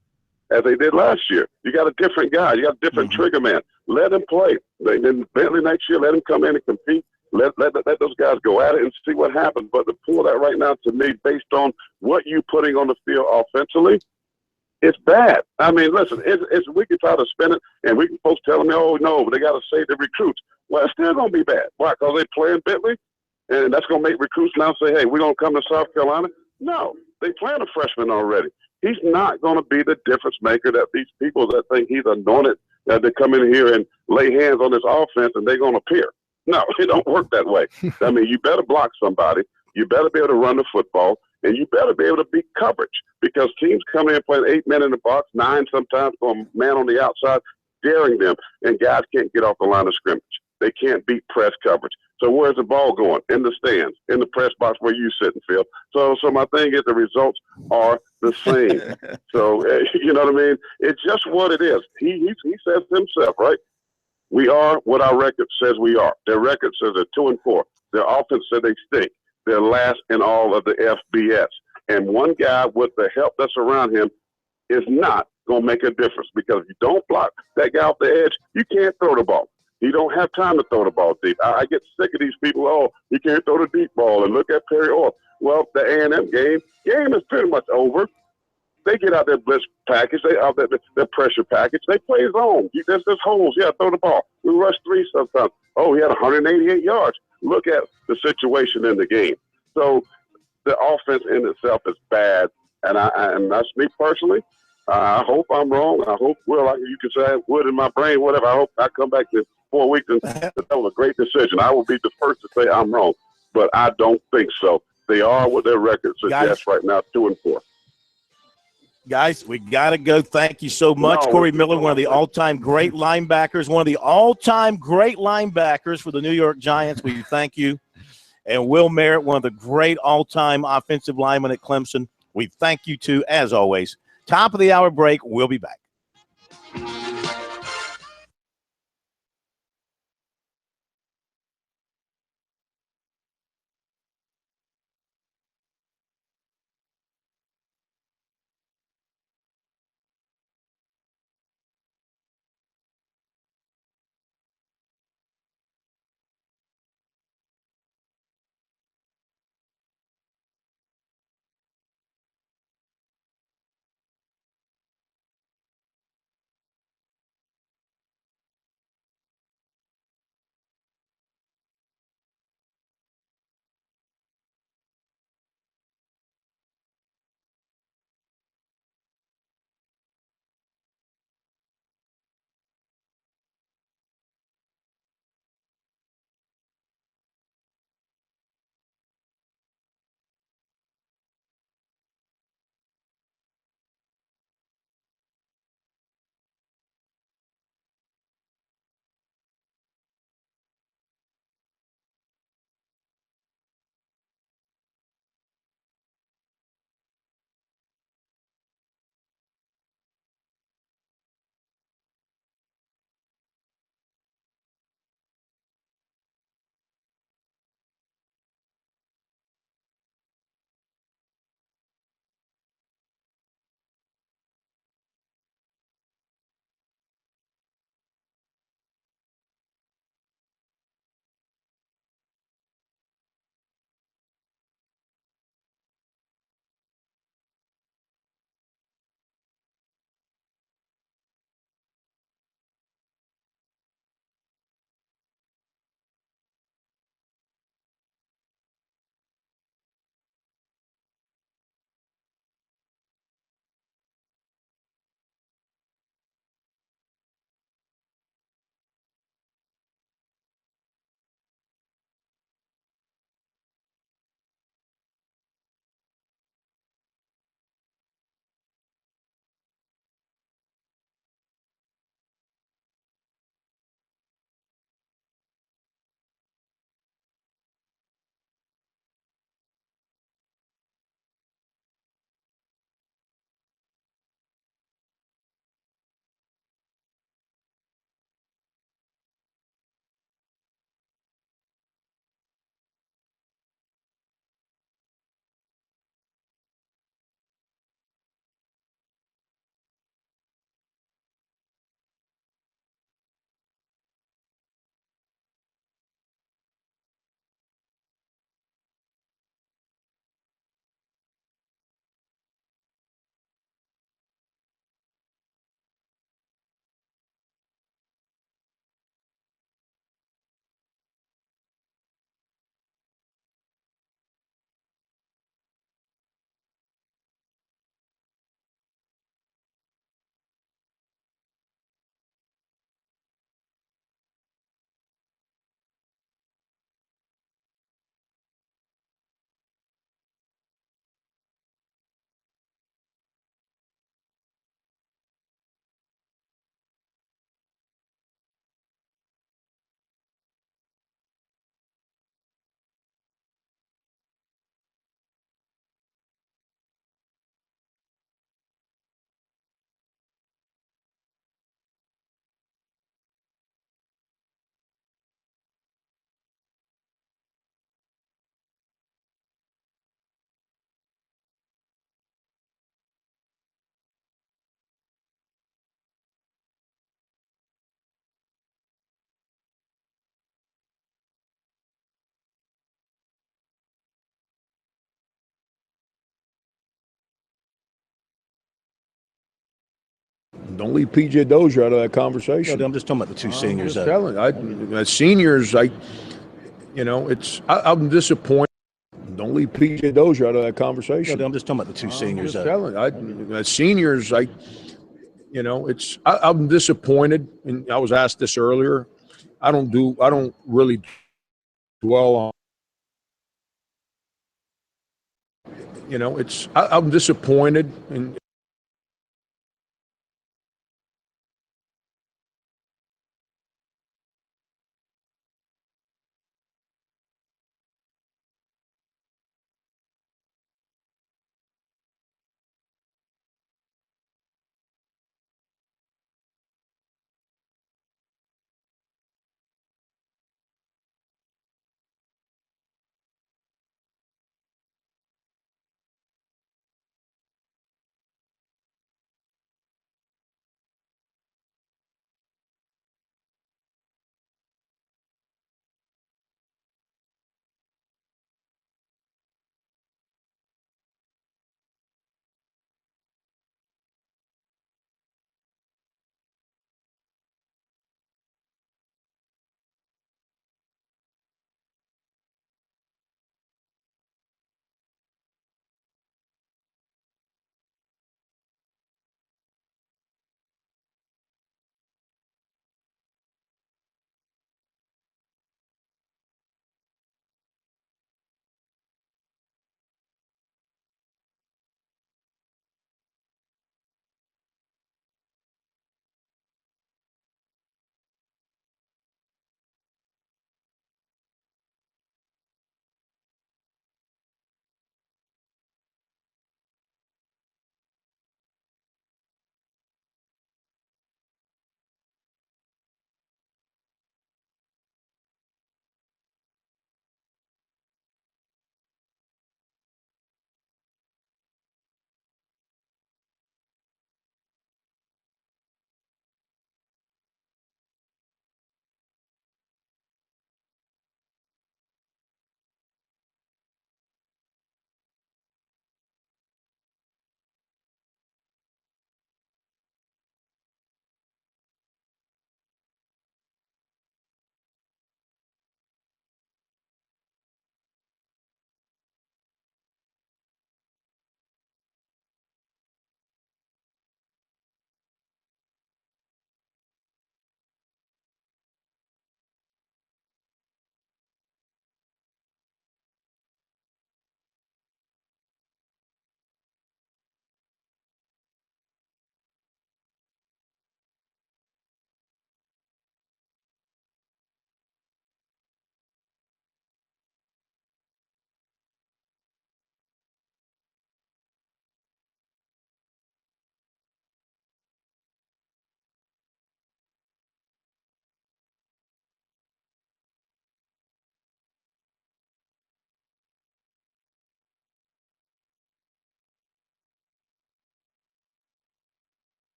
S8: as they did last year. You got a different guy. You got a different trigger man. Let him play. Then Bentley next year, let him come in and compete. Let those guys go at it and see what happens. But to pull that right now, to me, based on what you're putting on the field offensively, it's bad. I mean, listen, we can try to spin it, and we can folks telling me, oh, no, they got to save the recruits. Well, it's still going to be bad. Why? Because they playing Bentley, and that's going to make recruits now say, hey, we're going to come to South Carolina? No, they playing a freshman already. He's not going to be the difference maker that these people that think he's anointed, that they come in here and lay hands on this offense and they're going to appear. No, it don't work that way. I mean, you better block somebody. You better be able to run the football, and you better be able to beat coverage, because teams come in playing 8 men in the box, 9 sometimes, for a man on the outside, daring them, and guys can't get off the line of scrimmage. They can't beat press coverage. So where's the ball going? In the stands, in the press box where you sit and feel. So my thing is the results are the same. So, you know what I mean? It's just what it is. He says himself, right? We are what our record says we are. Their record says they're 2-4. Their offense says they stink. They're last in all of the FBS. And one guy with the help that's around him is not going to make a difference, because if you don't block that guy off the edge, you can't throw the ball. He don't have time to throw the ball deep. I get sick of these people, oh, he can't throw the deep ball, and look at Perry Orr. Well, the A&M game is pretty much over. They get out their blitz package, they out their pressure package. They play zone. There's holes. Yeah, throw the ball. We rush 3 sometimes. Oh, he had 188 yards. Look at the situation in the game. So the offense in itself is bad, and that's me personally. I hope I'm wrong. I hope, well, you can say I would in my brain, whatever. I hope I come back in 4 weeks and that was a great decision. I will be the first to say I'm wrong, but I don't think so. They are what their record suggests right now, 2-4.
S3: Guys, we got to go. Thank you so much. Corey Miller, one of the all-time great linebackers, for the New York Giants. We thank you. And Will Merritt, one of the great all-time offensive linemen at Clemson. We thank you, too, as always. Top of the hour break. We'll be back.
S2: Don't leave PJ Dozier out of that conversation.
S3: No, I'm just talking about the two seniors.
S2: I'm telling you, as seniors, I'm disappointed. Don't leave PJ Dozier out of that conversation.
S3: No, I'm just talking about the two seniors.
S2: I'm telling you, as seniors, I'm disappointed. And I was asked this earlier. I don't really dwell on. I'm disappointed in.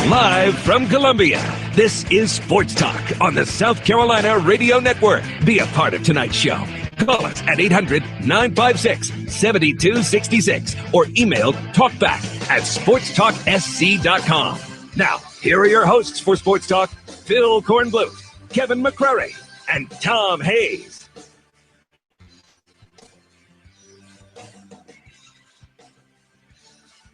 S1: Live from Columbia, this is Sports Talk on the South Carolina Radio Network. Be a part of tonight's show. Call us at 800-956-7266 or email talkback@sportstalksc.com. Now, here are your hosts for Sports Talk, Phil Kornbluth, Kevin McCrary, and Tom Hayes.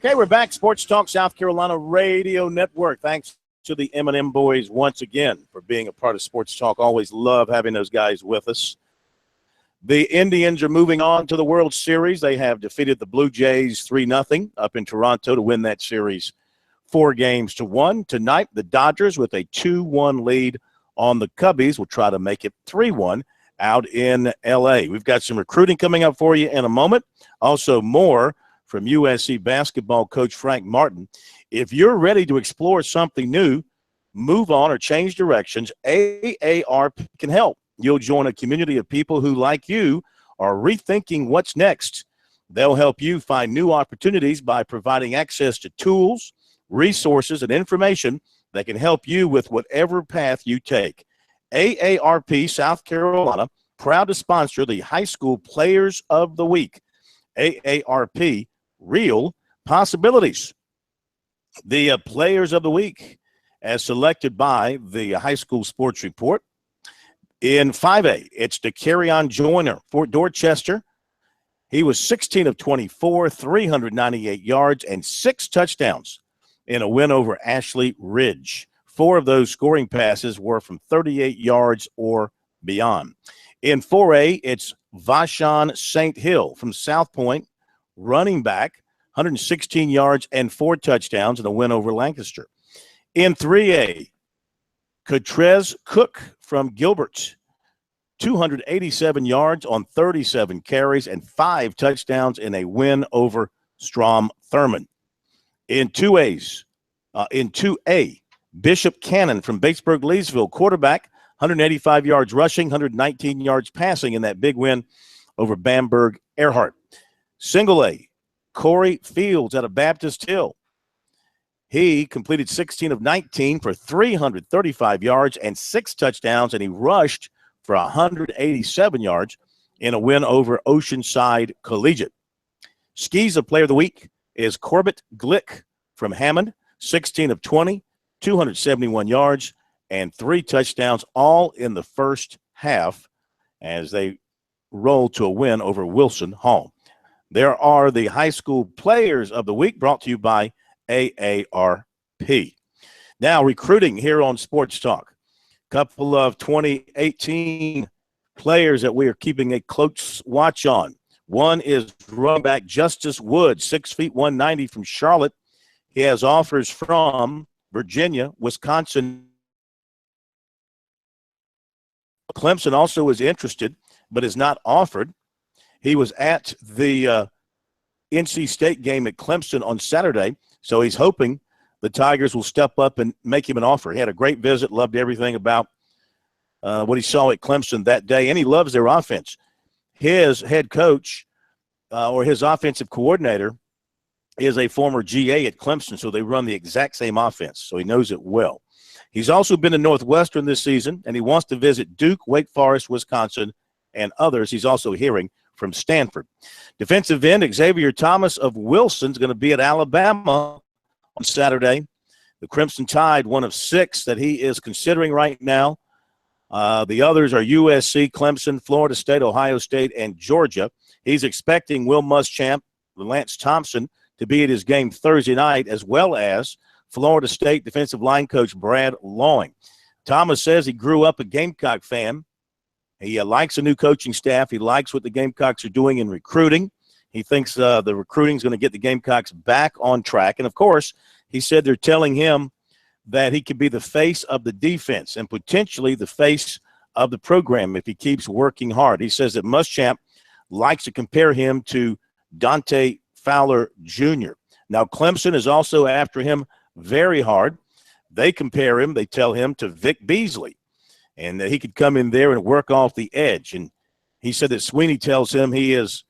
S3: Okay, we're back. Sports Talk South Carolina Radio Network. Thanks to the M&M boys once again for being a part of Sports Talk. Always love having those guys with us. The Indians are moving on to the World Series. They have defeated the Blue Jays 3-0 up in Toronto to win that series 4-1. Tonight, the Dodgers with a 2-1 lead on the Cubbies will try to make it 3-1 out in L.A. We've got some recruiting coming up for you in a moment. Also more from USC basketball coach Frank Martin. If you're ready to explore something new, move on, or change directions, AARP can help. You'll join a community of people who, like you, are rethinking what's next. They'll help you find new opportunities by providing access to tools, resources, and information that can help you with whatever path you take. AARP South Carolina, proud to sponsor the High School Players of the Week. AARP, real possibilities. The Players of the Week, as selected by the High School Sports Report. In 5A, it's DeCarrion Joyner, Fort Dorchester. He was 16 of 24, 398 yards, and 6 touchdowns in a win over Ashley Ridge. 4 of those scoring passes were from 38 yards or beyond. In 4A, it's Vashon St. Hill from South Point, running back, 116 yards and 4 touchdowns in a win over Lancaster. In 3A, Catrez Cook from Gilbert, 287 yards on 37 carries and 5 touchdowns in a win over Strom Thurmond. In 2A, Bishop Cannon from Batesburg-Leesville, quarterback, 185 yards rushing, 119 yards passing in that big win over Bamberg Earhart. Single A, Corey Fields out of Baptist Hill. He completed 16 of 19 for 335 yards and 6 touchdowns, and he rushed for 187 yards in a win over Oceanside Collegiate. Skeeza Player of the Week is Corbett Glick from Hammond, 16 of 20, 271 yards, and 3 touchdowns, all in the first half as they roll to a win over Wilson Hall. There are the High School Players of the Week brought to you by AARP. Now, recruiting here on Sports Talk. Couple of 2018 players that we are keeping a close watch on. One is running back Justice Wood, 6 feet 190 from Charlotte. He has offers from Virginia, Wisconsin. Clemson also is interested, but is not offered. He was at the NC State game at Clemson on Saturday, so he's hoping the Tigers will step up and make him an offer. He had a great visit, loved everything about what he saw at Clemson that day, and he loves their offense. His head coach or his offensive coordinator is a former GA at Clemson, so they run the exact same offense, so he knows it well. He's also been to Northwestern this season, and he wants to visit Duke, Wake Forest, Wisconsin, and others. He's also hearing from Stanford. Defensive end Xavier Thomas of Wilson is going to be at Alabama on Saturday. The Crimson Tide, one of 6 that he is considering right now. The others are USC, Clemson, Florida State, Ohio State, and Georgia. He's expecting Will Muschamp, Lance Thompson, to be at his game Thursday night, as well as Florida State defensive line coach Brad Lawing. Thomas says he grew up a Gamecock fan. He likes the new coaching staff. He likes what the Gamecocks are doing in recruiting. He thinks the recruiting is going to get the Gamecocks back on track. And, of course, he said they're telling him that he could be the face of the defense and potentially the face of the program if he keeps working hard. He says that Muschamp likes to compare him to Dante Fowler Jr. Now, Clemson is also after him very hard. They compare him, they tell him, to Vic Beasley, and that he could come in there and work off the edge. And he said that Sweeney tells him he is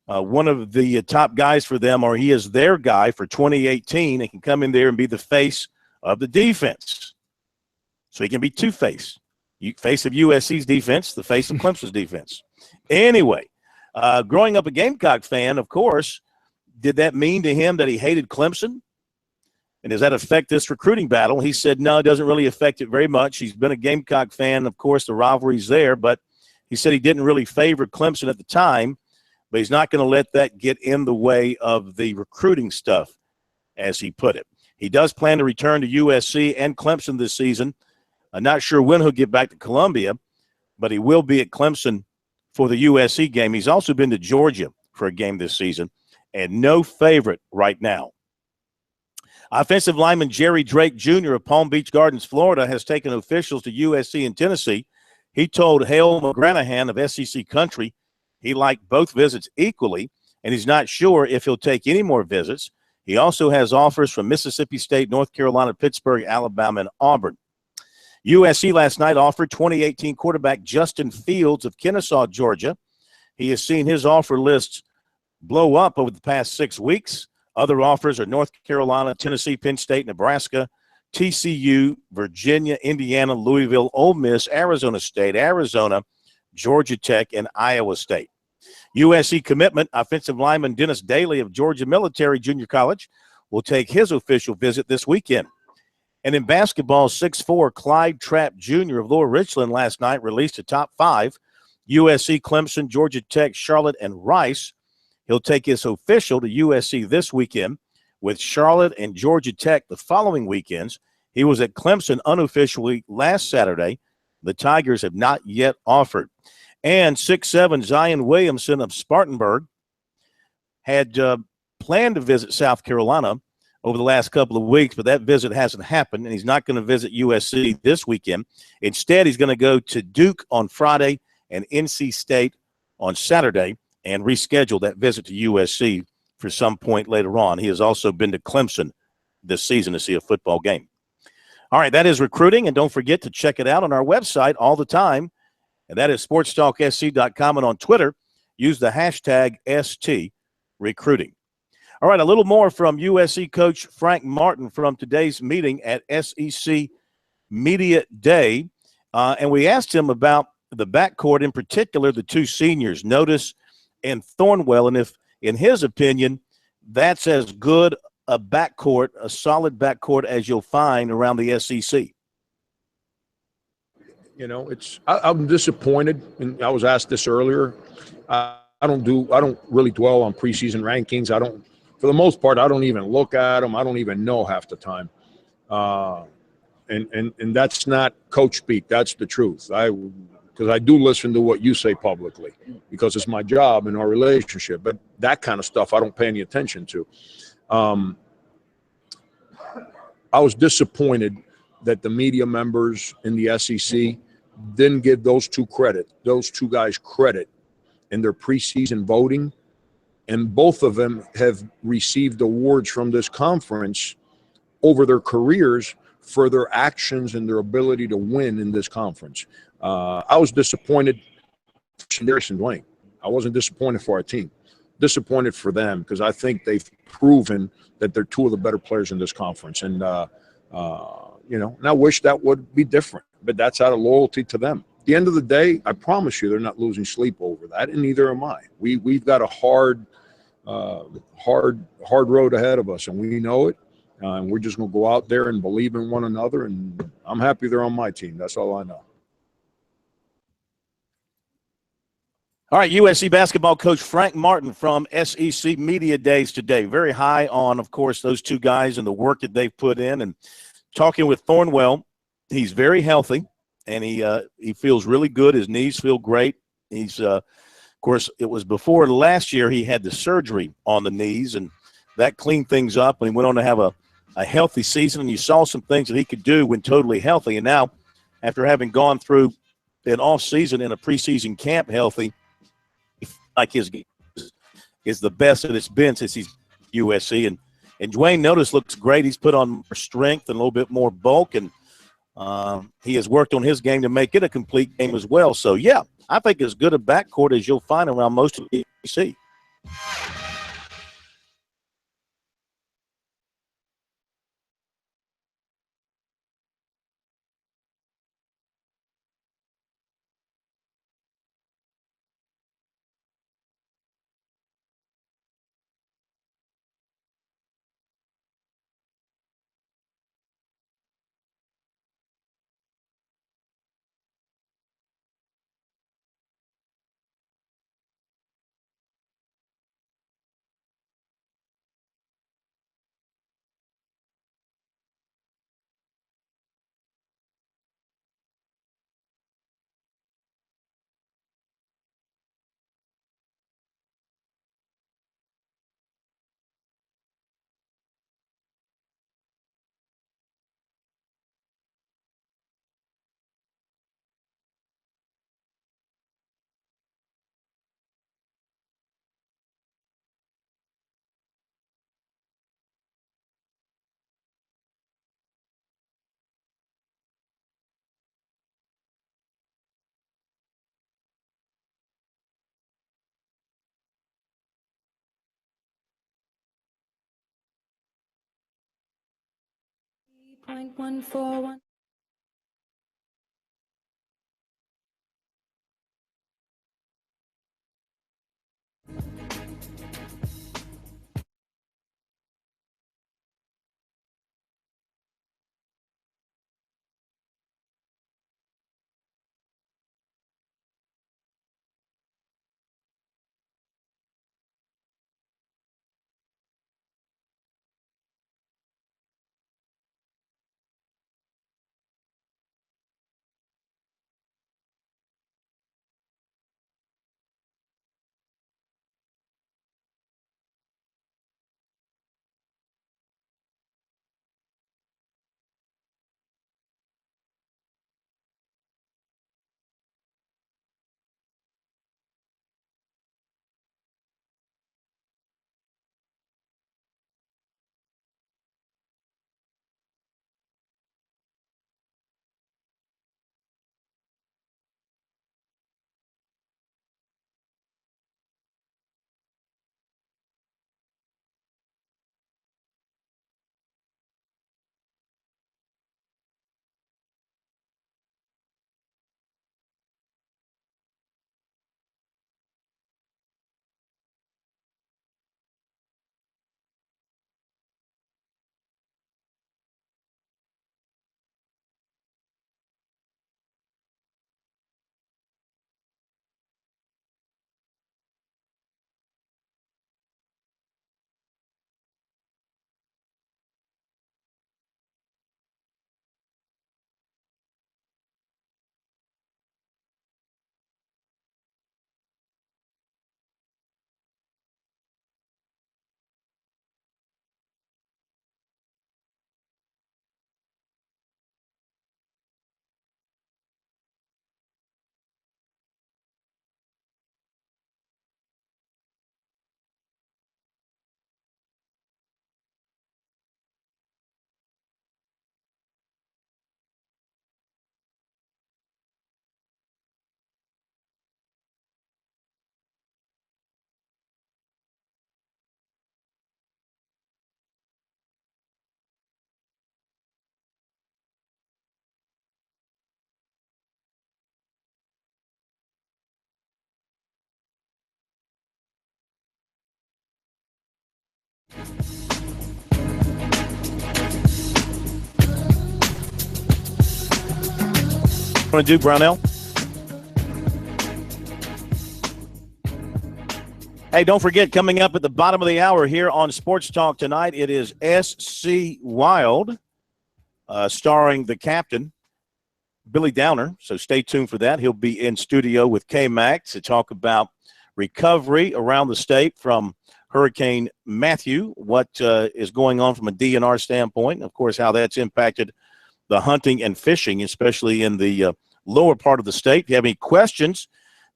S3: one of the top guys for them, or he is their guy for 2018 and can come in there and be the face of the defense. So he can be two-face. Face of USC's defense, the face of Clemson's defense. Anyway, growing up a Gamecock fan, of course, did that mean to him that he hated Clemson? And does that affect this recruiting battle? He said, no, it doesn't really affect it very much. He's been a Gamecock fan. Of course, the rivalry's there, but he said he didn't really favor Clemson at the time, but he's not going to let that get in the way of the recruiting stuff, as he put it. He does plan to return to USC and Clemson this season. I'm not sure when he'll get back to Columbia, but he will be at Clemson for the USC game. He's also been to Georgia for a game this season, and no favorite right now. Offensive lineman Jerry Drake Jr. of Palm Beach Gardens, Florida, has taken officials to USC and Tennessee. He told Hale McGranahan of SEC Country he liked both visits equally, and he's not sure if he'll take any more visits. He also has offers from Mississippi State, North Carolina, Pittsburgh, Alabama, and Auburn. USC last night offered 2018 quarterback Justin Fields of Kennesaw, Georgia. He has seen his offer list blow up over the past 6 weeks. Other offers are North Carolina, Tennessee, Penn State, Nebraska, TCU, Virginia, Indiana, Louisville, Ole Miss, Arizona State, Arizona, Georgia Tech, and Iowa State. USC commitment, offensive lineman Dennis Daly of Georgia Military Junior College will take his official visit this weekend. And in basketball, 6'4", Clyde Trapp Jr. of Lower Richland last night released a top 5. USC, Clemson, Georgia Tech, Charlotte, and Rice. He'll take his official to USC this weekend with Charlotte and Georgia Tech the following weekends. He was at Clemson unofficially last Saturday. The Tigers have not yet offered. And 6'7", Zion Williamson of Spartanburg had planned to visit South Carolina over the last couple of weeks, but that visit hasn't happened, and he's not going to visit USC this weekend. Instead, he's going to go to Duke on Friday and NC State on Saturday and reschedule that visit to USC for some point later on. He has also been to Clemson this season to see a football game. All right, that is recruiting, and don't forget to check it out on our website all the time, and that is sportstalksc.com, and on Twitter, use the hashtag STRecruiting. All right, a little more from USC coach Frank Martin from today's meeting at SEC Media Day. And we asked him about the backcourt, in particular, the two seniors, Notice and Thornwell, and if, in his opinion, that's as good a backcourt, a solid backcourt as you'll find around the SEC.
S2: You know, I'm disappointed, and I was asked this earlier. I don't really dwell on preseason rankings. For the most part, I don't even look at them. I don't even know half the time. And that's not coach speak. That's the truth. Because I do listen to what you say publicly because it's my job and our relationship. But that kind of stuff I don't pay any attention to. I was disappointed that the media members in the SEC didn't give those two guys credit in their preseason voting. And both of them have received awards from this conference over their careers for their actions and their ability to win in this conference. I was disappointed for Shandarius and Dwayne. I wasn't disappointed for our team. Disappointed for them because I think they've proven that they're two of the better players in this conference. And, and I wish that would be different, but that's out of loyalty to them. At the end of the day, I promise you they're not losing sleep over that, and neither am I. We've got a hard road ahead of us, and we know it. And we're just going to go out there and believe in one another, and I'm happy they're on my team. That's all I know.
S3: All right, USC basketball coach Frank Martin from SEC Media Days today. Very high on, of course, those two guys and the work that they've put in. And talking with Thornwell, he's very healthy, and he feels really good. His knees feel great. He's of course, it was before last year he had the surgery on the knees, and that cleaned things up, and he went on to have a healthy season, and you saw some things that he could do when totally healthy. And now, after having gone through an off season and a preseason camp healthy, like his game is the best that it's been since he's USC. And Dwayne Notice looks great. He's put on more strength and a little bit more bulk, and he has worked on his game to make it a complete game as well. So, yeah, I think as good a backcourt as you'll find around most of the SEC.
S10: 98.141.
S3: Want to do, Brownell? Hey, don't forget, coming up at the bottom of the hour here on Sports Talk tonight, it is SC Wild, starring the captain, Billy Downer. So stay tuned for that. He'll be in studio with K-Max to talk about recovery around the state from Hurricane Matthew, what is going on from a DNR standpoint, and of course, how that's impacted the hunting and fishing, especially in the lower part of the state. If you have any questions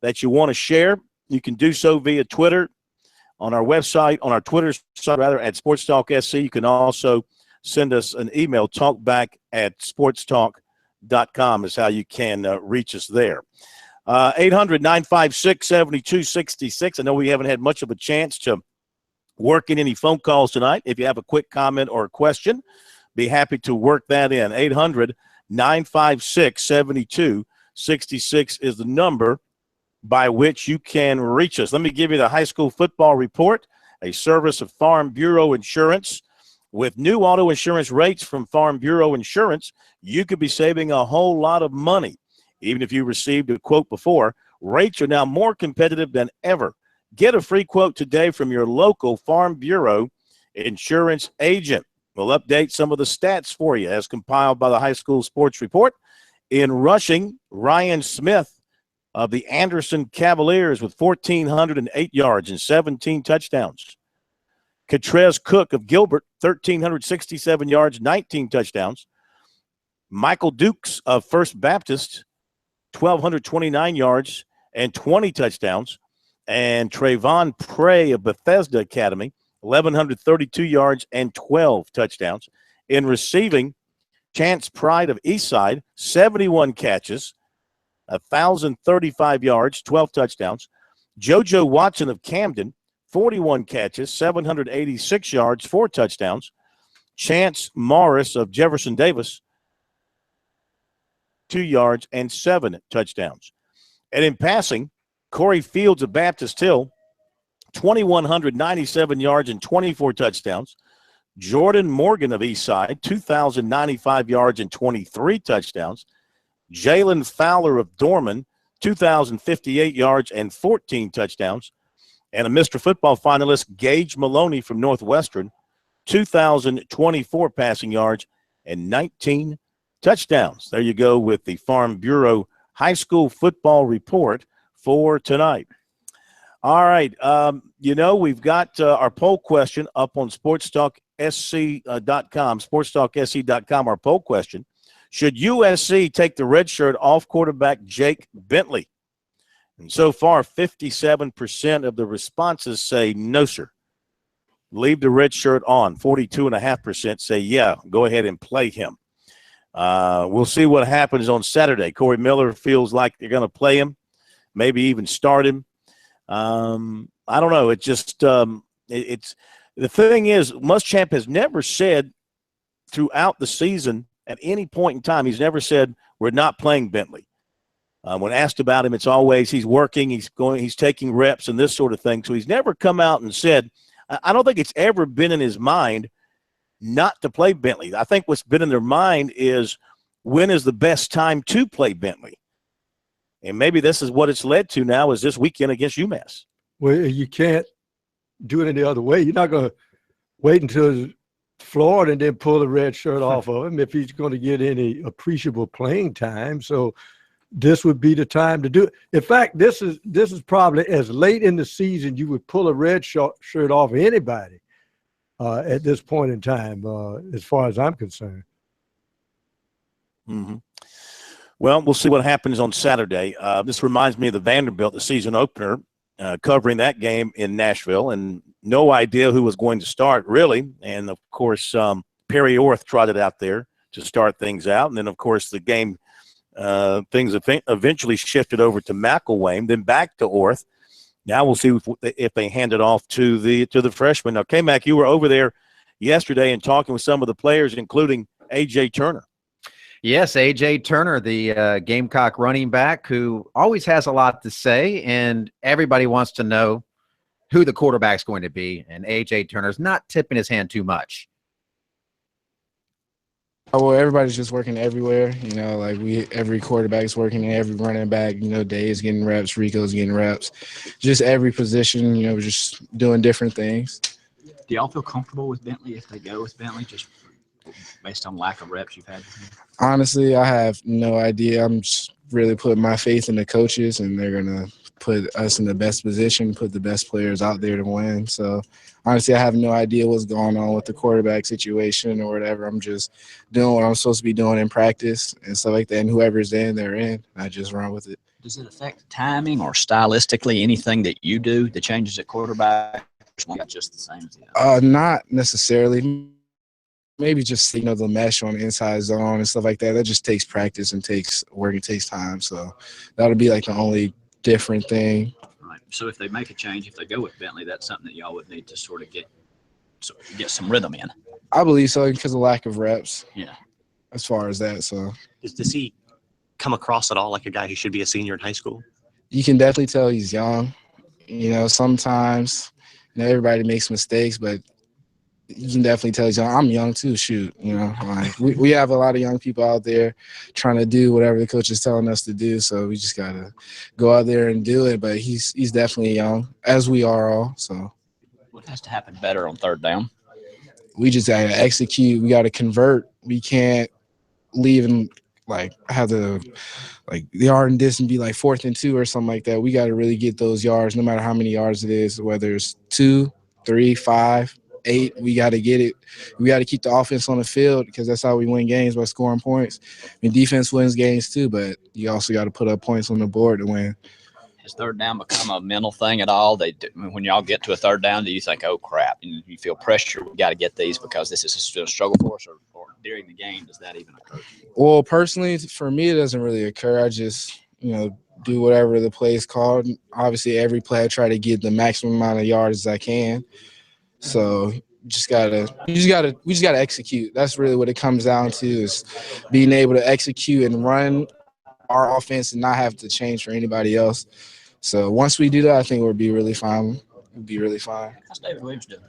S3: that you want to share, you can do so via Twitter, on our website, on our Twitter site, rather, at SportsTalk SC. You can also send us an email, talkback@sportstalk.com is how you can reach us there. 800-956-7266. I know we haven't had much of a chance to work in any phone calls tonight. If you have a quick comment or a question, be happy to work that in. 800-956-7266 is the number by which you can reach us. Let me give you the high school football report, a service of Farm Bureau Insurance. With new auto insurance rates from Farm Bureau Insurance, you could be saving a whole lot of money. Even if you received a quote before, rates are now more competitive than ever. Get a free quote today from your local Farm Bureau Insurance agent. We'll update some of the stats for you as compiled by the high school sports report. In rushing, Ryan Smith of the Anderson Cavaliers with 1,408 yards and 17 touchdowns. Catrez Cook of Gilbert, 1,367 yards, 19 touchdowns. Michael Dukes of First Baptist, 1,229 yards and 20 touchdowns. And Trayvon Prey of Bethesda Academy, 1,132 yards and 12 touchdowns. In receiving, Chance Pride of Eastside, 71 catches, 1,035 yards, 12 touchdowns. JoJo Watson of Camden, 41 catches, 786 yards, 4 touchdowns. Chance Morris of Jefferson Davis, 2 yards and 7 touchdowns. And in passing, Corey Fields of Baptist Hill, 2,197 yards and 24 touchdowns. Jordan Morgan of Eastside, 2,095 yards and 23 touchdowns. Jalen Fowler of Dorman, 2,058 yards and 14 touchdowns. And a Mr. Football finalist, Gage Maloney from Northwestern, 2,024 passing yards and 19 touchdowns. There you go with the Farm Bureau High School Football Report for tonight. All right. We've got our poll question up on SportsTalkSC.com, SportsTalkSC.com, our poll question. Should USC take the red shirt off quarterback Jake Bentley? And so far, 57% of the responses say no, sir. Leave the red shirt on. 42.5% say, yeah, go ahead and play him. We'll see what happens on Saturday. Corey Miller feels like they're going to play him, maybe even start him. I don't know. It just it's the thing is, Muschamp has never said throughout the season at any point in time, he's never said we're not playing Bentley. When asked about him, it's always he's working, he's taking reps and this sort of thing. So he's never come out and said, I don't think it's ever been in his mind not to play Bentley. I think what's been in their mind is when is the best time to play Bentley? And maybe this is what it's led to now is this weekend against UMass.
S4: Well, you can't do it any other way. You're not going to wait until Florida and then pull the red shirt off of him if he's going to get any appreciable playing time. So this would be the time to do it. In fact, this is probably as late in the season you would pull a red shirt off anybody at this point in time, as far as I'm concerned.
S3: Mm-hmm. Well, we'll see what happens on Saturday. This reminds me of the Vanderbilt, the season opener, covering that game in Nashville, and no idea who was going to start, really. And, of course, Perry Orth trotted out there to start things out. And then, of course, the game things eventually shifted over to McElwain, then back to Orth. Now we'll see if they hand it off to the freshman. Now, K-Mac, you were over there yesterday and talking with some of the players, including A.J. Turner.
S5: Yes, A.J. Turner, the Gamecock running back who always has a lot to say, and everybody wants to know who the quarterback's going to be, and A.J. Turner's not tipping his hand too much.
S10: Well, everybody's just working everywhere. Every quarterback's working, every running back, Dave's getting reps, Rico's getting reps. Just every position, just doing different things.
S11: Do y'all feel comfortable with Bentley if they go with Bentley, just based on lack of reps you've had with him?
S10: Honestly, I have no idea. I'm just really putting my faith in the coaches, and they're going to put us in the best position, put the best players out there to win. So, honestly, I have no idea what's going on with the quarterback situation or whatever. I'm just doing what I'm supposed to be doing in practice and stuff like that, and whoever's in, they're in. I just run with it.
S11: Does it affect timing or stylistically anything that you do, the changes at quarterback? Just the same as the other?
S10: Not necessarily. Maybe just, the mesh on the inside zone and stuff like that. That just takes practice and takes work and takes time. So that'll be like the only different thing.
S11: Right. So if they make a change, if they go with Bentley, that's something that y'all would need to sort of get some rhythm in.
S10: I believe so because of lack of reps.
S11: Yeah.
S10: As far as that, so.
S12: Does he come across at all like a guy who should be a senior in high school?
S10: You can definitely tell he's young. Sometimes, everybody makes mistakes, but you can definitely tell he's young. I'm young too, shoot. We have a lot of young people out there trying to do whatever the coach is telling us to do, so we just got to go out there and do it. But he's definitely young, as we are all. So
S11: what has to happen better on third down?
S10: We just got to execute. We got to convert. We can't leave and have the yard and distance be 4th and 2 or something like that. We got to really get those yards, no matter how many yards it is, whether it's 2, 3, 5, 8. We got to get it. We got to keep the offense on the field because that's how we win games, by scoring points. Defense wins games too, but you also got to put up points on the board to win.
S11: Has third down become a mental thing at all? When y'all get to a third down, do you think, oh, crap, and you feel pressure, we got to get these because this is still a struggle for us, or during the game, does that even occur?
S10: Well, personally, for me, it doesn't really occur. I just, do whatever the play is called. Obviously, every play I try to get the maximum amount of yards as I can. So we just gotta execute. That's really what it comes down to, is being able to execute and run our offense and not have to change for anybody else. So once we do that, I think we'll be really fine. We'll be really fine.
S11: How's David Williams doing?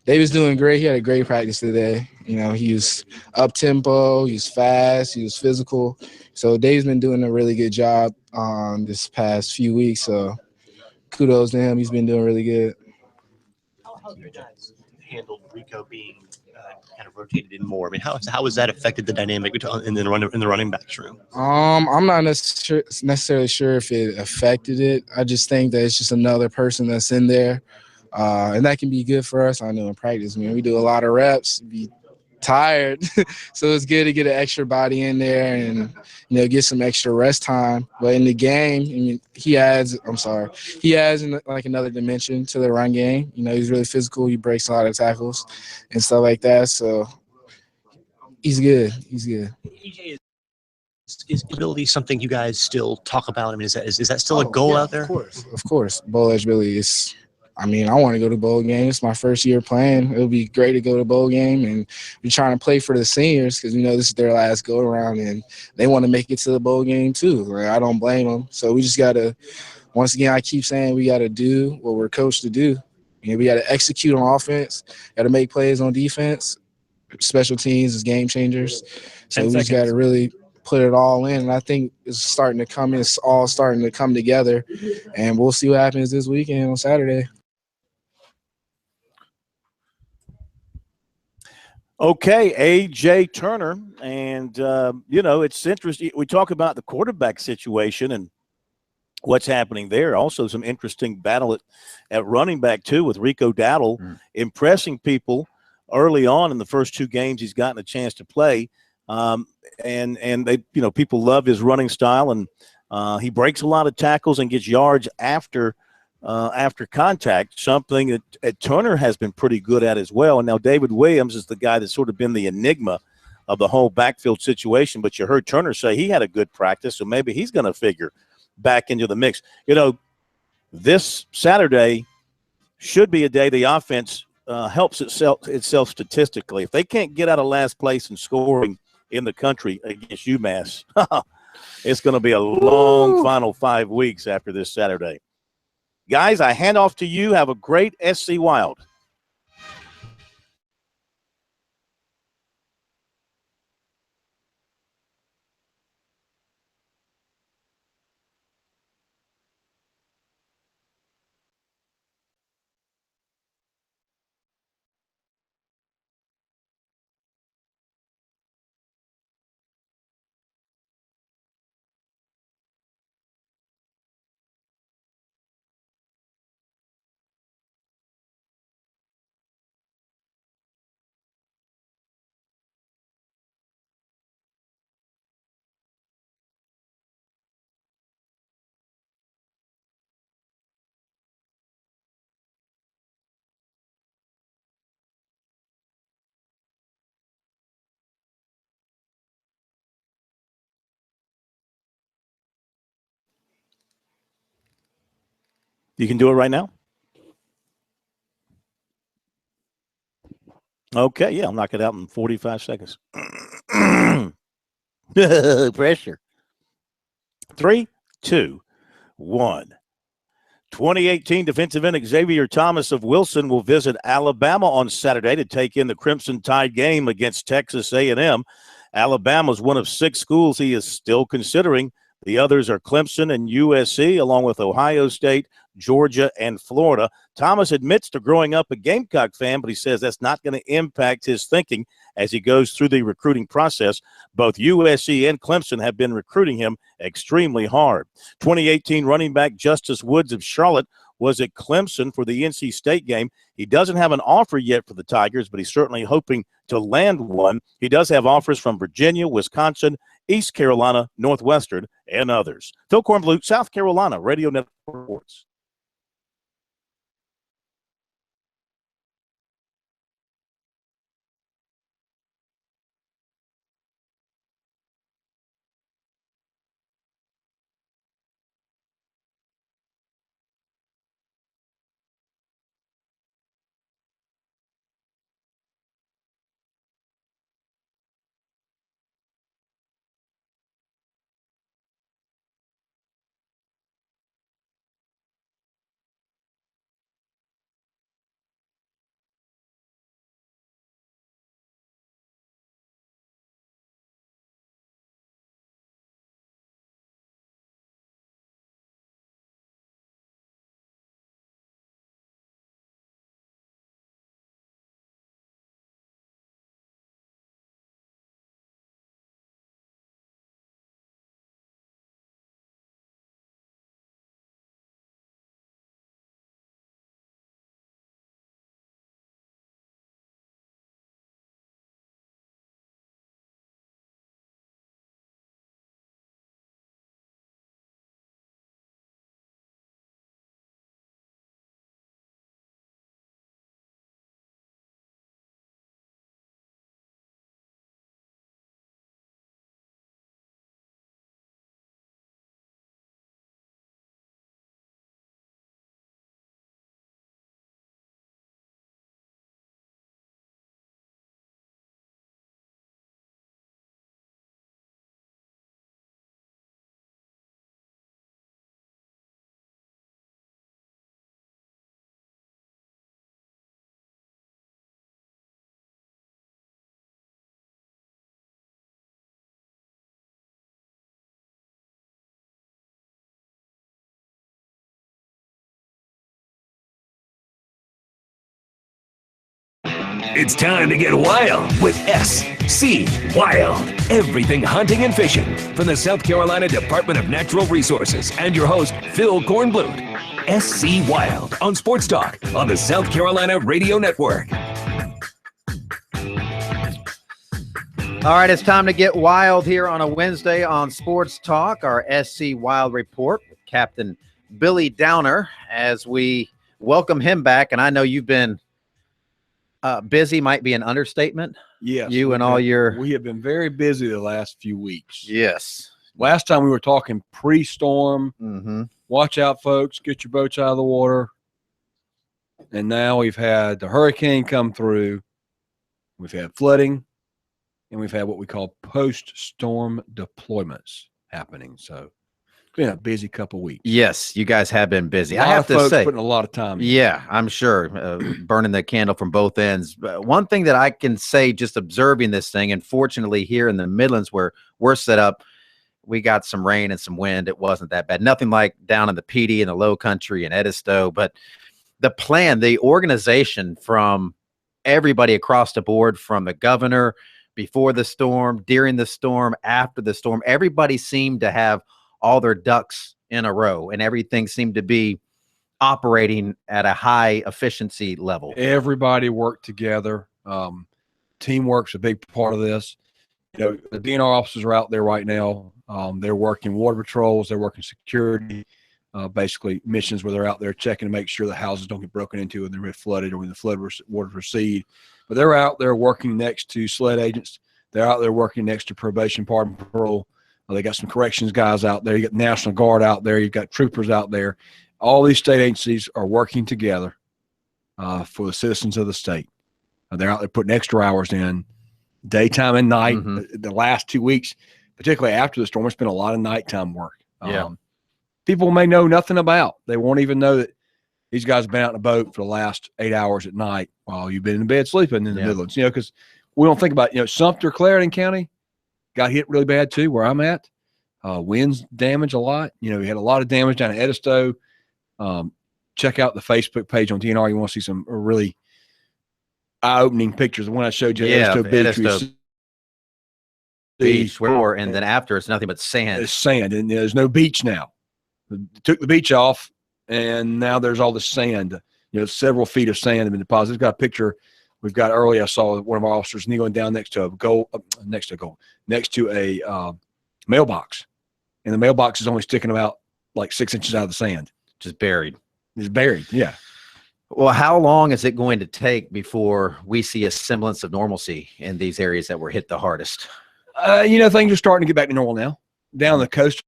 S10: David's doing great. He had a great practice today. You know, he was up tempo, he was fast, he was physical. So Dave's been doing a really good job this past few weeks. So kudos to him. He's been doing really good.
S12: How have you guys handled Rico being kind of rotated in more? I mean, how has that affected the dynamic in the running backs room?
S10: I'm not necessarily sure if it affected it. I just think that it's just another person that's in there, and that can be good for us. I know in practice, man, we do a lot of reps, be tired, so it's good to get an extra body in there and get some extra rest time. But in the game, I mean, he adds like another dimension to the run game. He's really physical. He breaks a lot of tackles and stuff like that. So he's good. He's good.
S12: EJ, is ability something you guys still talk about? I mean, is that still a goal out there?
S10: Of course. Bowl eligibility is. I mean, I want to go to bowl game. It's my first year playing. It would be great to go to bowl game, and we're trying to play for the seniors because this is their last go around, and they want to make it to the bowl game too. Like, I don't blame them. So we just gotta. Once again, I keep saying we gotta do what we're coached to do. We gotta execute on offense. Gotta make plays on defense. Special teams is game changers. So we just gotta really put it all in, and I think it's starting to come in. It's all starting to come together, and we'll see what happens this weekend on Saturday.
S3: Okay, A.J. Turner, and, it's interesting. We talk about the quarterback situation and what's happening there. Also some interesting battle at running back, too, with Rico Dowdle impressing people early on in the first two games he's gotten a chance to play. And they, people love his running style, and he breaks a lot of tackles and gets yards after contact, something that Turner has been pretty good at as well. And now David Williams is the guy that's sort of been the enigma of the whole backfield situation. But you heard Turner say he had a good practice, so maybe he's going to figure back into the mix. This Saturday should be a day the offense helps itself statistically. If they can't get out of last place in scoring in the country against UMass, it's going to be a long final 5 weeks after this Saturday. Guys, I hand off to you. Have a great SC Wild. You can do it right now? Okay, yeah, I'll knock it out in 45 seconds. Pressure. 3, 2, 1. 2018 defensive end Xavier Thomas of Wilson will visit Alabama on Saturday to take in the Crimson Tide game against Texas A&M. Alabama is one of 6 schools he is still considering. The others are Clemson and USC, along with Ohio State, Georgia, and Florida. Thomas admits to growing up a Gamecock fan, but he says that's not going to impact his thinking as he goes through the recruiting process. Both USC and Clemson have been recruiting him extremely hard. 2018 running back Justice Woods of Charlotte was at Clemson for the NC State game. He doesn't have an offer yet for the Tigers, but he's certainly hoping to land one. He does have offers from Virginia, Wisconsin, East Carolina, Northwestern, and others. Phil Kornbluth, South Carolina Radio Network Reports.
S1: It's time to get wild with SC Wild. Everything hunting and fishing from the South Carolina Department of Natural Resources and your host, Phil Kornblut. SC Wild on Sports Talk on the South Carolina Radio Network.
S5: All right, it's time to get wild here on a Wednesday on Sports Talk, our SC Wild Report with Captain Billy Downer as we welcome him back. And I know you've been busy, might be an understatement.
S13: Yes.
S5: You and all your...
S13: We have been very busy the last few weeks.
S5: Yes.
S13: Last time we were talking pre-storm.
S5: Mm-hmm.
S13: Watch out, folks. Get your boats out of the water. And now we've had the hurricane come through. We've had flooding. And we've had what we call post-storm deployments happening. So it's been a busy couple weeks.
S5: Yes, you guys have been busy.
S13: I
S5: have to say,
S13: putting a lot of time in.
S5: Yeah, I'm sure, burning the candle from both ends. But one thing that I can say, just observing this thing, and fortunately here in the Midlands where we're set up, we got some rain and some wind. It wasn't that bad. Nothing like down in the PD in the Low Country and Edisto. But the plan, the organization from everybody across the board, from the governor, before the storm, during the storm, after the storm, everybody seemed to have all their ducks in a row and everything seemed to be operating at a high efficiency level.
S13: Everybody worked together. Teamwork's a big part of this. You know, the DNR officers are out there right now. They're working water patrols. They're working security, basically missions where they're out there checking to make sure the houses don't get broken into when they're flooded or when the flood waters recede. But they're out there working next to SLED agents. They're out there working next to probation, pardon, parole. They got some corrections guys out there. You got National Guard out there. You've got troopers out there. All these state agencies are working together for the citizens of the state. They're out there putting extra hours in, daytime and night.
S5: Mm-hmm.
S13: The last 2 weeks, particularly after the storm, it's been a lot of nighttime work.
S5: Yeah.
S13: People may know nothing about. They won't even know that these guys have been out in a boat for the last 8 hours at night while you've been in bed sleeping in the Midlands, because we don't think about, Sumter, Clarendon County got hit really bad too, where I'm at. Winds damage a lot. We had a lot of damage down at Edisto. Check out the Facebook page on DNR. You want to see some really eye-opening pictures. The one I showed you at Edisto
S5: Beach, and then after it's nothing but sand.
S13: It's sand, and there's no beach now. They took the beach off, and now there's all the sand. Several feet of sand have been deposited. We've got a picture we've got early. I saw one of our officers kneeling down next to a mailbox, and the mailbox is only sticking about like 6 inches out of the sand.
S5: Just buried.
S13: It's buried, yeah.
S5: Well, how long is it going to take before we see a semblance of normalcy in these areas that were hit the hardest?
S13: Things are starting to get back to normal now. Down the coastal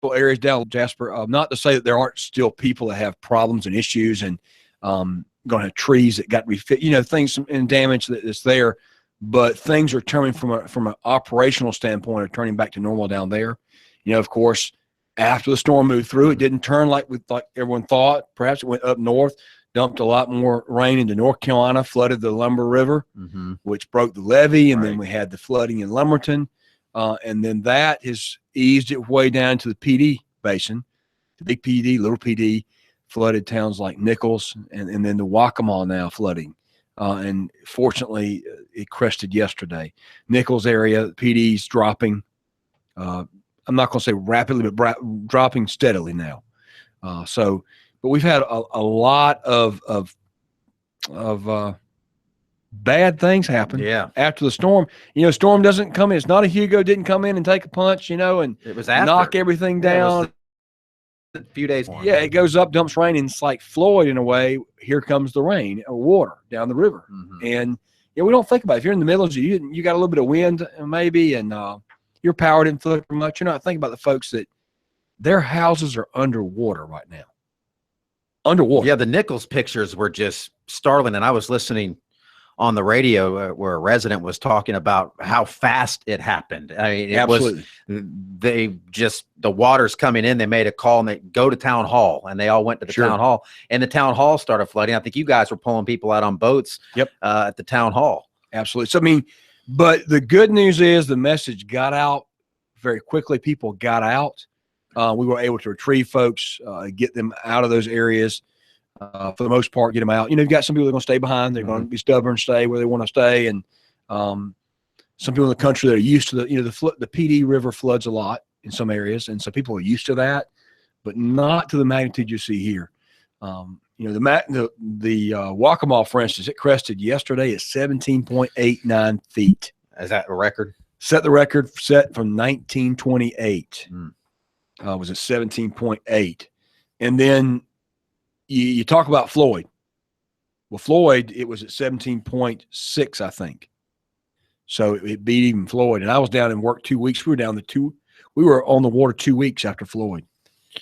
S13: areas, down Jasper, not to say that there aren't still people that have problems and issues and going to have trees that got to be fit, things and damage that's there, but things are turning from an operational standpoint, are turning back to normal down there. Of course, after the storm moved through, it didn't turn like everyone thought. Perhaps it went up north, dumped a lot more rain into North Carolina, flooded the Lumber River, which broke the levee, and then we had the flooding in Lumberton. And then that has eased its way down to the PD basin, the big PD, little PD, flooded towns like Nichols, and then the Waccamaw now flooding. And fortunately, it crested yesterday. Nichols area, PD's dropping. I'm not going to say rapidly, but dropping steadily now. But we've had a lot of bad things happen after the storm. Storm doesn't come in. It's not a Hugo didn't come in and take a punch, and
S5: it was
S13: knock everything down.
S5: A few days.
S13: Yeah, it goes up, dumps rain, and it's like Floyd in a way. Here comes the rain or water down the river. And we don't think about it. If you're in the Midlands, you got a little bit of wind maybe, and your power didn't fluctuate much. You're not thinking about the folks that their houses are underwater right now. Underwater.
S5: Yeah, the Nichols pictures were just startling, and I was listening on the radio where a resident was talking about how fast it happened. I mean,
S13: Absolutely.
S5: The water's coming in. They made a call and they go to town hall, and they all went to the town hall, and the town hall started flooding. I think you guys were pulling people out on boats at the town hall.
S13: Absolutely. So, but the good news is the message got out very quickly. People got out. We were able to retrieve folks, get them out of those areas. for the most part, get them out. You've got some people that are going to stay behind. They're going to be stubborn, stay where they want to stay. And some people in the country that are used to the PD River floods a lot in some areas. And so people are used to that, but not to the magnitude you see here. The Waccamaw, for instance, it crested yesterday at 17.89 feet.
S5: Is that a record?
S13: Set the record set from 1928. Was at 17.8. And then you talk about Floyd. Well, Floyd, it was at 17.6, I think. So it beat even Floyd. And I was down and worked 2 weeks. We were on the water 2 weeks after Floyd,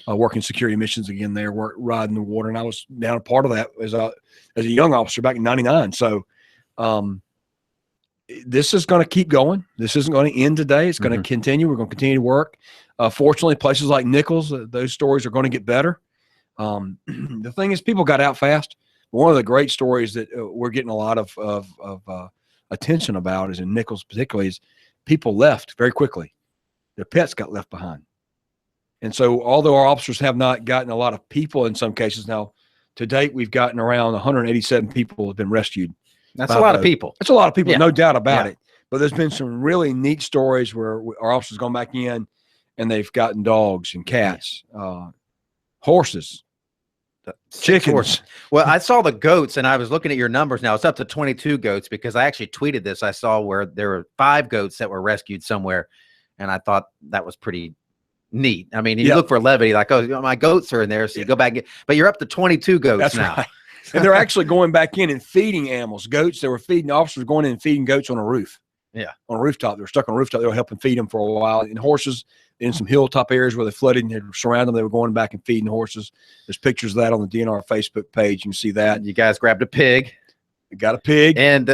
S13: working security missions again there, riding the water. And I was down a part of that as a young officer back in 99. So this is going to keep going. This isn't going to end today. It's going to continue. We're going to continue to work. Fortunately, places like Nichols, those stories are going to get better. The thing is, people got out fast. One of the great stories that we're getting a lot of attention about is in Nichols particularly is people left very quickly. Their pets got left behind. And so although our officers have not gotten a lot of people in some cases now, to date we've gotten around 187 people have been rescued.
S5: That's a lot of people.
S13: That's a lot of people, no doubt about it. But there's been some really neat stories where our officers gone back in and they've gotten dogs and cats, horses, chickens.
S5: Well, I saw the goats, and I was looking at your numbers now. It's up to 22 goats because I actually tweeted this. I saw where there were 5 goats that were rescued somewhere, and I thought that was pretty neat. I mean, you look for levity, like, oh, my goats are in there, so you go back and get, but you're up to 22 goats now.
S13: Right. And they're actually going back in and feeding animals. Goats, they were feeding, officers going in and feeding goats on a roof.
S5: Yeah.
S13: On a rooftop. They were stuck on a rooftop. They were helping feed them for a while. And horses in some hilltop areas where they flooded and had surrounded them, they were going back and feeding horses. There's pictures of that on the DNR Facebook page. You can see that.
S5: You guys grabbed a pig.
S13: We got a pig.
S5: And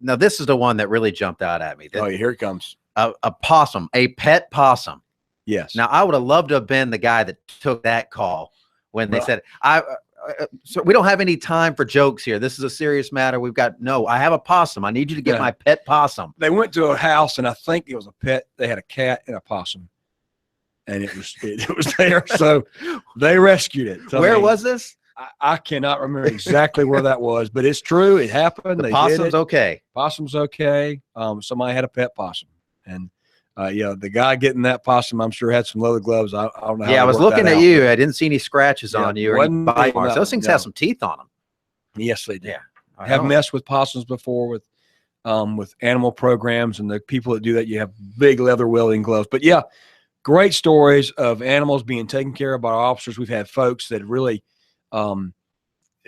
S5: now this is the one that really jumped out at me.
S13: Here it comes.
S5: A possum, a pet possum.
S13: Yes.
S5: Now, I would have loved to have been the guy that took that call when they said, so we don't have any time for jokes here. This is a serious matter. I have a possum. I need you to get my pet possum.
S13: They went to a house, and I think it was a pet. They had a cat and a possum, and it was there. So they rescued it. So
S5: where was this?
S13: I cannot remember exactly where that was, but it's true. It happened.
S5: The possum's okay.
S13: Possum's okay. Somebody had a pet possum, and the guy getting that possum, I'm sure had some leather gloves. I don't know.
S5: I was looking at you. I didn't see any scratches on you or any bite marks. Those things have some teeth on them.
S13: Yes, they do.
S5: Yeah,
S13: I have messed with possums before with animal programs, and the people that do that, you have big leather welding gloves. But yeah, great stories of animals being taken care of by our officers. We've had folks that really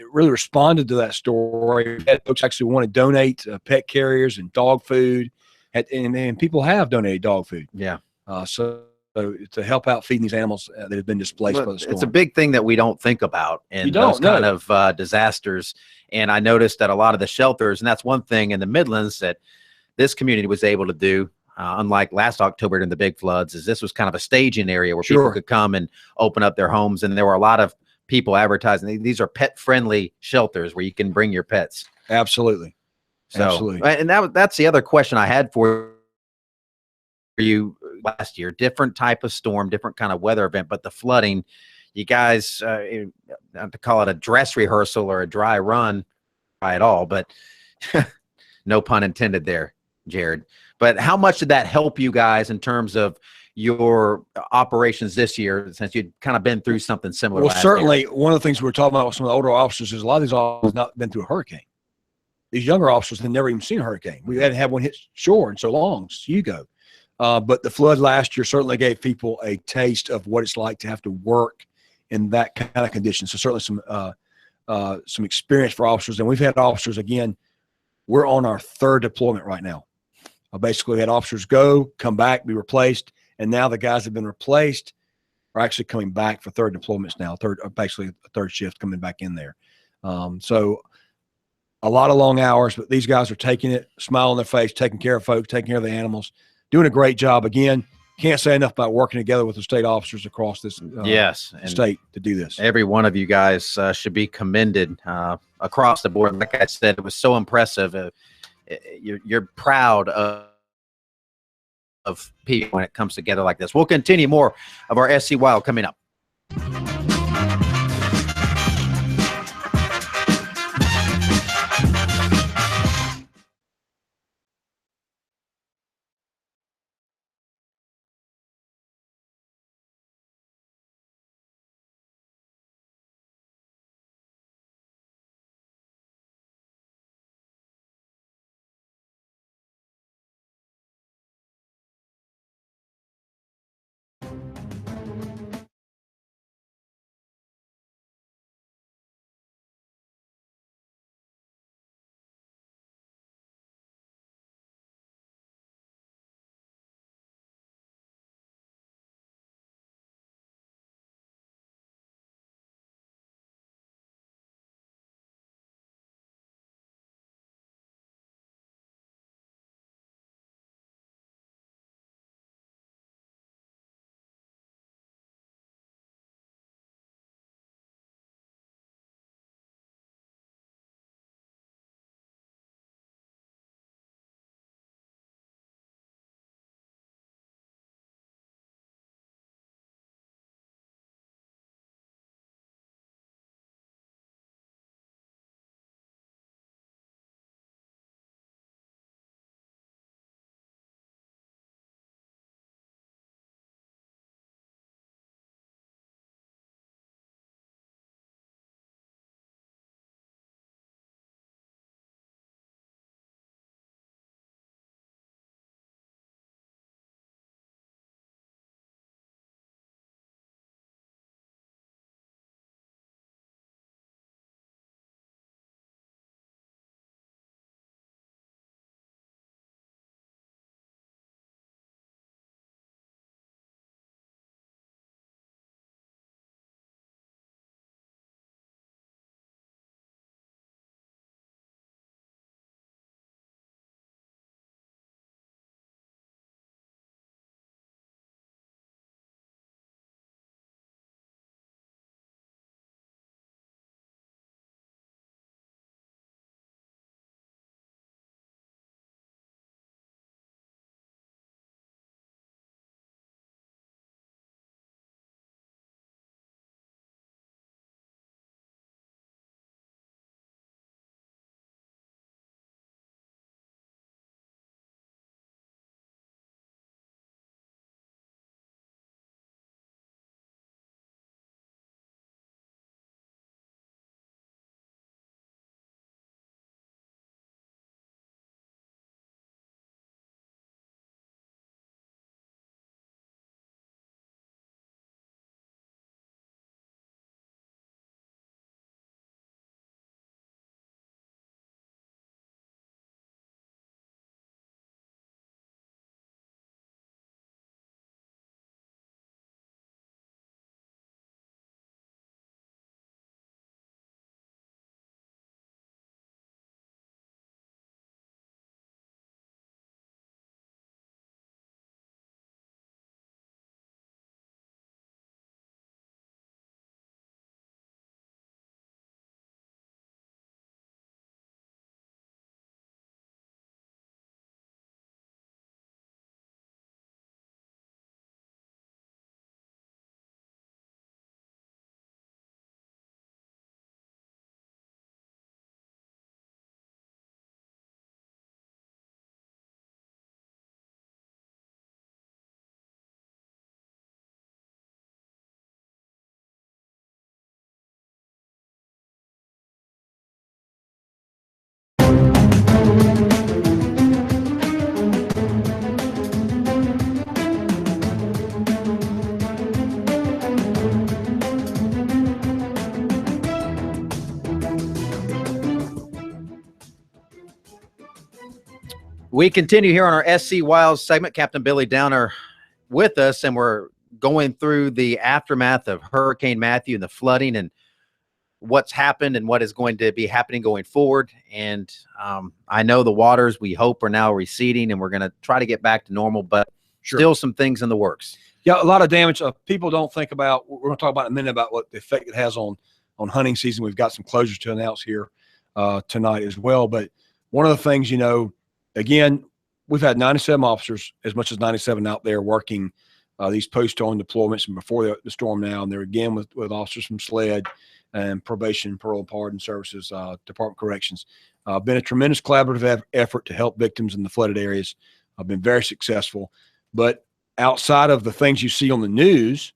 S13: responded to that story. We had folks actually want to donate pet carriers and dog food. And people have donated dog food.
S5: Yeah.
S13: So to help out feeding these animals that have been displaced by the storm.
S5: It's a big thing that we don't think about in those kind of disasters. And I noticed that a lot of the shelters, and that's one thing in the Midlands that this community was able to do, unlike last October during the big floods, is this was kind of a staging area where people could come and open up their homes. And there were a lot of people advertising. These are pet-friendly shelters where you can bring your pets.
S13: Absolutely.
S5: So,
S13: absolutely.
S5: And that's the other question I had for you last year. Different type of storm, different kind of weather event, but the flooding, you guys, not to call it a dress rehearsal or a dry run at all, but no pun intended there, Jared. But how much did that help you guys in terms of your operations this year, since you'd kind of been through something similar?
S13: Well, certainly one of the things we were talking about with some of the older officers is a lot of these officers have not been through a hurricane. These younger officers had never even seen a hurricane. We hadn't had one hit shore in so long, Hugo. But the flood last year certainly gave people a taste of what it's like to have to work in that kind of condition. So certainly some experience for officers. And we've had officers, again, we're on our 3rd deployment right now. Basically, we had officers go, come back, be replaced. And now the guys that have been replaced are actually coming back for 3rd deployments now, basically a 3rd shift coming back in there. So a lot of long hours, but these guys are taking it, smile on their face, taking care of folks, taking care of the animals, doing a great job. Again, can't say enough about working together with the state officers across this state to do this.
S5: Every one of you guys should be commended across the board. Like I said, it was so impressive. You're proud of people when it comes together like this. We'll continue more of our SC Wild coming up. We continue here on our SC Wild segment. Captain Billy Downer with us, and we're going through the aftermath of Hurricane Matthew and the flooding and what's happened and what is going to be happening going forward. And I know the waters, we hope, are now receding, and we're going to try to get back to normal, but still some things in the works.
S13: Yeah, a lot of damage. People don't think about, we're going to talk about in a minute about what the effect it has on hunting season. We've got some closures to announce here tonight as well. But one of the things, you know, again, we've had 97 officers, as much as 97 out there working these post-storm deployments and before the storm now. And they're again with officers from SLED and probation, parole and pardon services, Department of Corrections. Been a tremendous collaborative effort to help victims in the flooded areas. I've been very successful. But outside of the things you see on the news,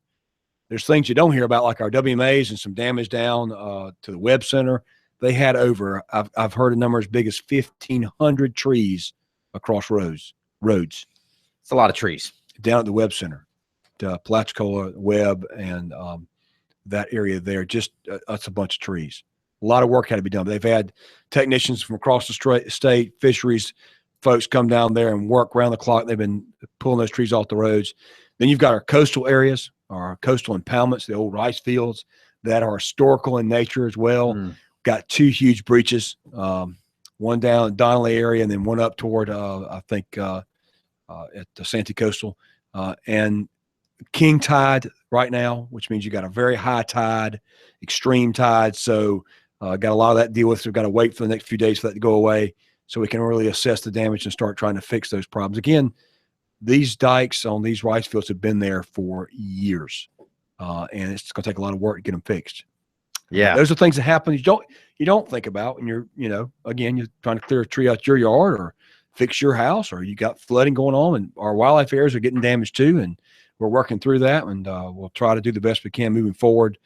S13: there's things you don't hear about, like our WMAs and some damage down to the Webb Center. They had over, I've heard a number as big as 1,500 trees across roads.
S5: It's a lot of trees.
S13: Down at the Webb Center, Palachicola, Webb, and that area there. Just that's a bunch of trees. A lot of work had to be done. They've had technicians from across the state, fisheries folks come down there and work around the clock. They've been pulling those trees off the roads. Then you've got our coastal areas, our coastal impoundments, the old rice fields that are historical in nature as well. Got two huge breaches, one down at Donnelly area and then one up toward, I think, at the Santee Coastal. And king tide right now, which means you got a very high tide, extreme tide. So got a lot of that to deal with. So we've got to wait for the next few days for that to go away so we can really assess the damage and start trying to fix those problems. Again, these dikes on these rice fields have been there for years, and it's going to take a lot of work to get them fixed.
S5: Yeah,
S13: those are things that happen you don't think about when you're, you know, again, you're trying to clear a tree out your yard or fix your house, or you got flooding going on, and our wildlife areas are getting damaged too. And we're working through that, and we'll try to do the best we can moving forward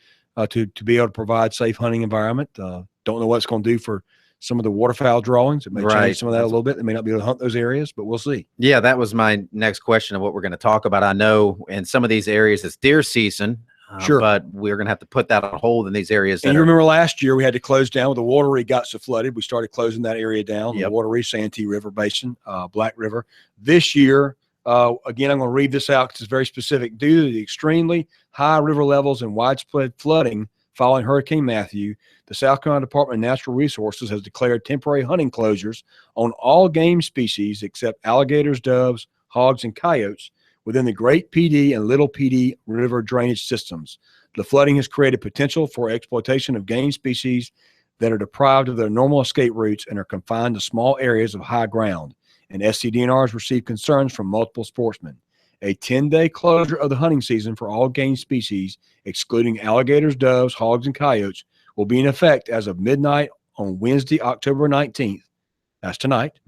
S13: to be able to provide safe hunting environment. Don't know what it's going to do for some of the waterfowl drawings. It may change some of that a little bit. They may not be able to hunt those areas, but we'll see.
S5: Yeah, that was my next question of what we're going to talk about. I know in some of these areas it's deer season, but we're going to have to put that on hold in these areas.
S13: And you remember last year we had to close down when the Wateree got so flooded. We started closing that area down, the Wateree, Santee River Basin, Black River. This year, again, I'm going to read this out because it's very specific. Due to the extremely high river levels and widespread flooding following Hurricane Matthew, the South Carolina Department of Natural Resources has declared temporary hunting closures on all game species except alligators, doves, hogs, and coyotes within the Great PD and Little PD river drainage systems. The flooding has created potential for exploitation of game species that are deprived of their normal escape routes and are confined to small areas of high ground. And SCDNR has received concerns from multiple sportsmen. A 10-day closure of the hunting season for all game species, excluding alligators, doves, hogs, and coyotes, will be in effect as of midnight on Wednesday, October 19th. That's tonight,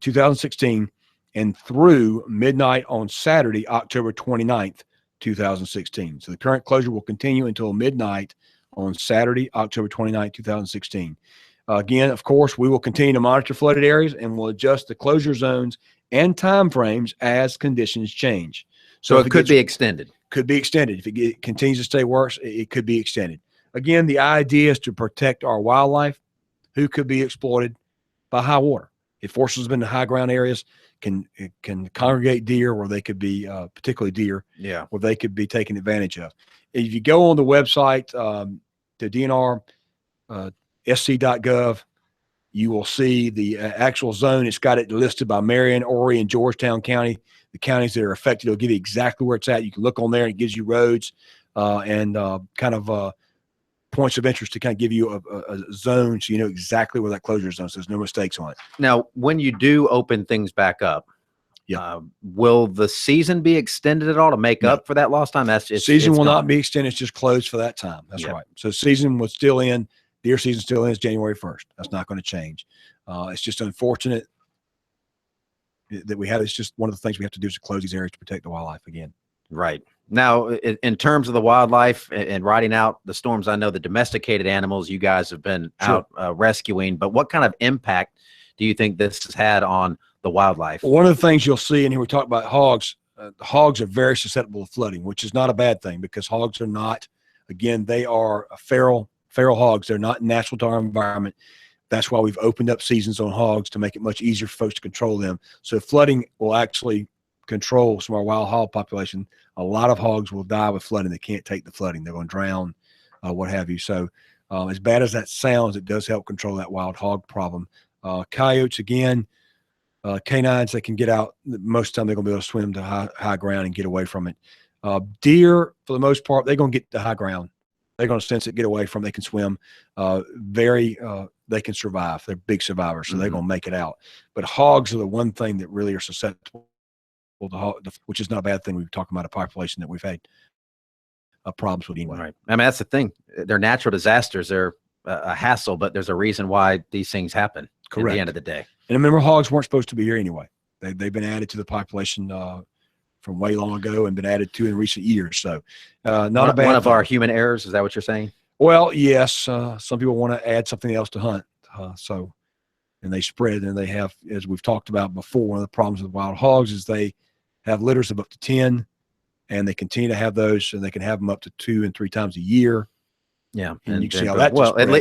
S13: 2016, and through midnight on Saturday, October 29th, 2016. So the current closure will continue until midnight on Saturday, October 29th, 2016. Again, of course, we will continue to monitor flooded areas and will adjust the closure zones and time frames as conditions change.
S5: So it could be extended.
S13: Could be extended. If it continues to stay worse, it could be extended. Again, the idea is to protect our wildlife who could be exploited by high water. It forces them into high ground areas, can congregate deer where they could be, particularly deer, where they could be taken advantage of. If you go on the website, to DNR, sc.gov, you will see the actual zone. It's got it listed by Marion, Horry, and Georgetown County, the counties that are affected. It'll give you exactly where it's at. You can look on there and it gives you roads and kind of points of interest to kind of give you a zone so you know exactly where that closure zone is. So there's no mistakes on it.
S5: Now, when you do open things back up, will the season be extended at all to make up for that lost time?
S13: Season will not be extended. It's just closed for that time. That's right. So season was still in. Deer season still ends January 1st. That's not going to change. It's just unfortunate that we have. It's just one of the things we have to do is to close these areas to protect the wildlife again.
S5: Right. Now, in terms of the wildlife and riding out the storms, I know the domesticated animals you guys have been out rescuing, but what kind of impact do you think this has had on the wildlife?
S13: Well, one of the things you'll see, and here we talk about hogs, hogs are very susceptible to flooding, which is not a bad thing because hogs are not, again, they are feral hogs. They're not natural to our environment. That's why we've opened up seasons on hogs to make it much easier for folks to control them. So flooding will actually control some of our wild hog population. A lot of hogs will die with flooding. They can't take the flooding. They're going to drown, what have you. So as bad as that sounds, it does help control that wild hog problem. Coyotes, again, canines, they can get out. Most of the time they're going to be able to swim to high ground and get away from it. Deer, for the most part, they're going to get to high ground. They're going to sense it, get away from it. They can swim. They can survive. They're big survivors, so they're going to make it out. But hogs are the one thing that really are susceptible to hog, which is not a bad thing. We're talking about a population that we've had problems with anyway.
S5: Right. I mean, that's the thing. They're natural disasters. They're a hassle, but there's a reason why these things happen.
S13: Correct.
S5: At the end of the day.
S13: And remember, hogs weren't supposed to be here anyway. They've been added to the population from way long ago and been added to in recent years. So not a bad
S5: one of our human errors. Is that what you're saying?
S13: Well, yes. Some people want to add something else to hunt. And they spread, and they have, as we've talked about before, one of the problems with wild hogs is they have litters of up to 10, and they continue to have those, and they can have them up to 2 and 3 times a year.
S5: Yeah.
S13: And you can see how that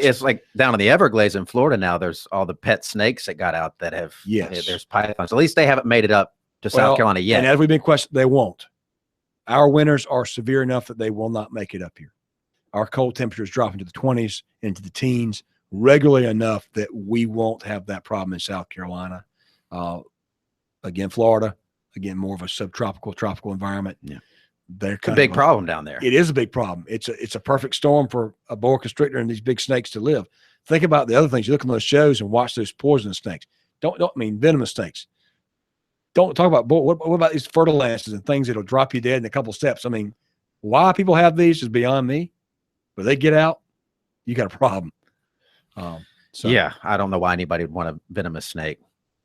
S5: it's like down in the Everglades in Florida now, there's all the pet snakes that got out that have, there's pythons. At least they haven't made it up to South Carolina yet.
S13: And as we've been questioned, they won't. Our winters are severe enough that they will not make it up here. Our cold temperatures drop into the 20s, into the teens, regularly enough that we won't have that problem in South Carolina. Again, Florida, again, more of a subtropical, tropical environment.
S5: Yeah.
S13: They're
S5: a big problem down there.
S13: It is a big problem. It's a perfect storm for a boa constrictor and these big snakes to live. Think about the other things. You look at those shows and watch those poisonous snakes. Don't mean venomous snakes. Don't talk about what about these fertilizers and things that'll drop you dead in a couple steps. I mean, why people have these is beyond me. But they get out, you got a problem.
S5: Yeah, I don't know why anybody would want a venomous snake.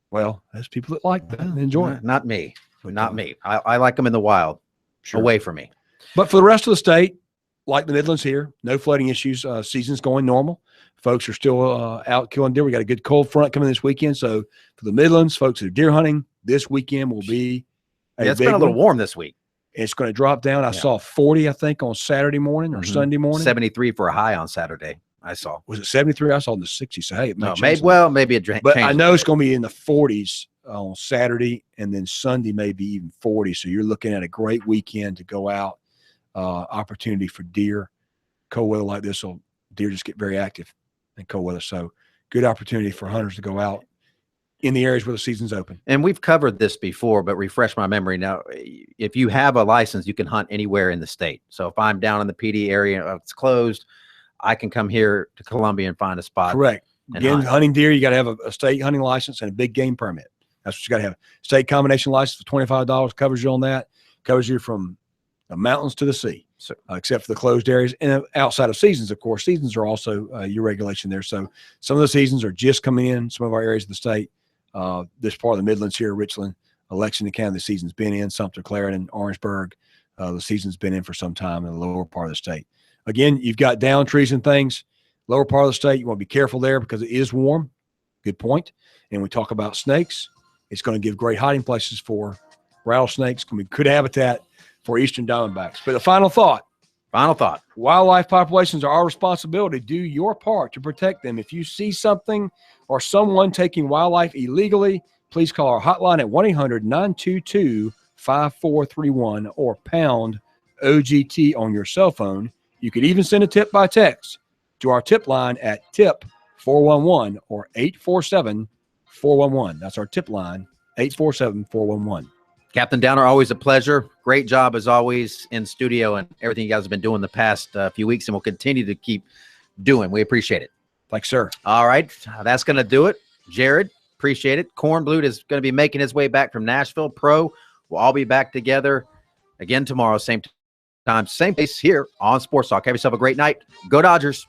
S13: Well, there's people that like that and enjoy it.
S5: Not me. Not me. I like them in the wild. Sure. Away from me.
S13: But for the rest of the state, like the Midlands here, no flooding issues. Season's going normal. Folks are still out killing deer. We got a good cold front coming this weekend. So for the Midlands, folks that are deer hunting, this weekend will be
S5: it's been a little warm this week.
S13: It's going to drop down. I saw 40, I think, on Saturday morning or Sunday morning.
S5: 73 for a high on Saturday. I saw.
S13: Was it 73? I saw in the 60s. So hey,
S5: maybe a drink.
S13: But I know it's going to be in the 40s on Saturday, and then Sunday maybe even 40. So you're looking at a great weekend to go out. Opportunity for deer. Cold weather like this will deer just get very active in cold weather. So good opportunity for hunters to go out in the areas where the season's open.
S5: And we've covered this before, but refresh my memory now. If you have a license, you can hunt anywhere in the state. So if I'm down in the PD area, if it's closed, I can come here to Columbia and find a spot.
S13: Correct. Again, hunting deer, you got to have a state hunting license and a big game permit. That's what you got to have. State combination license for $25 covers you on that. Covers you from the mountains to the sea, except for the closed areas and outside of seasons. Of course, seasons are also your regulation there. So some of the seasons are just coming in. Some of our areas of the state. This part of the Midlands here, Richland, Lexington County, the season's been in. Sumter, Clarendon, Orangeburg, the season's been in for some time in the lower part of the state. Again, you've got down trees and things. Lower part of the state, you want to be careful there because it is warm. Good point. And we talk about snakes. It's going to give great hiding places for rattlesnakes. Can be good habitat for eastern diamondbacks. But the final thought. Wildlife populations are our responsibility. Do your part to protect them. If you see something or someone taking wildlife illegally, please call our hotline at 1-800-922-5431 or pound OGT on your cell phone. You could even send a tip by text to our tip line at tip 411 or 847-411. That's our tip line, 847-411.
S5: Captain Downer, always a pleasure. Great job as always in studio and everything you guys have been doing the past few weeks, and we'll continue to keep doing. We appreciate it.
S13: Thanks, sir.
S5: All right, that's going to do it. Jared, appreciate it. Kornblut is going to be making his way back from Nashville. Pro, we'll all be back together again tomorrow, same time, same place here on Sports Talk. Have yourself a great night. Go Dodgers.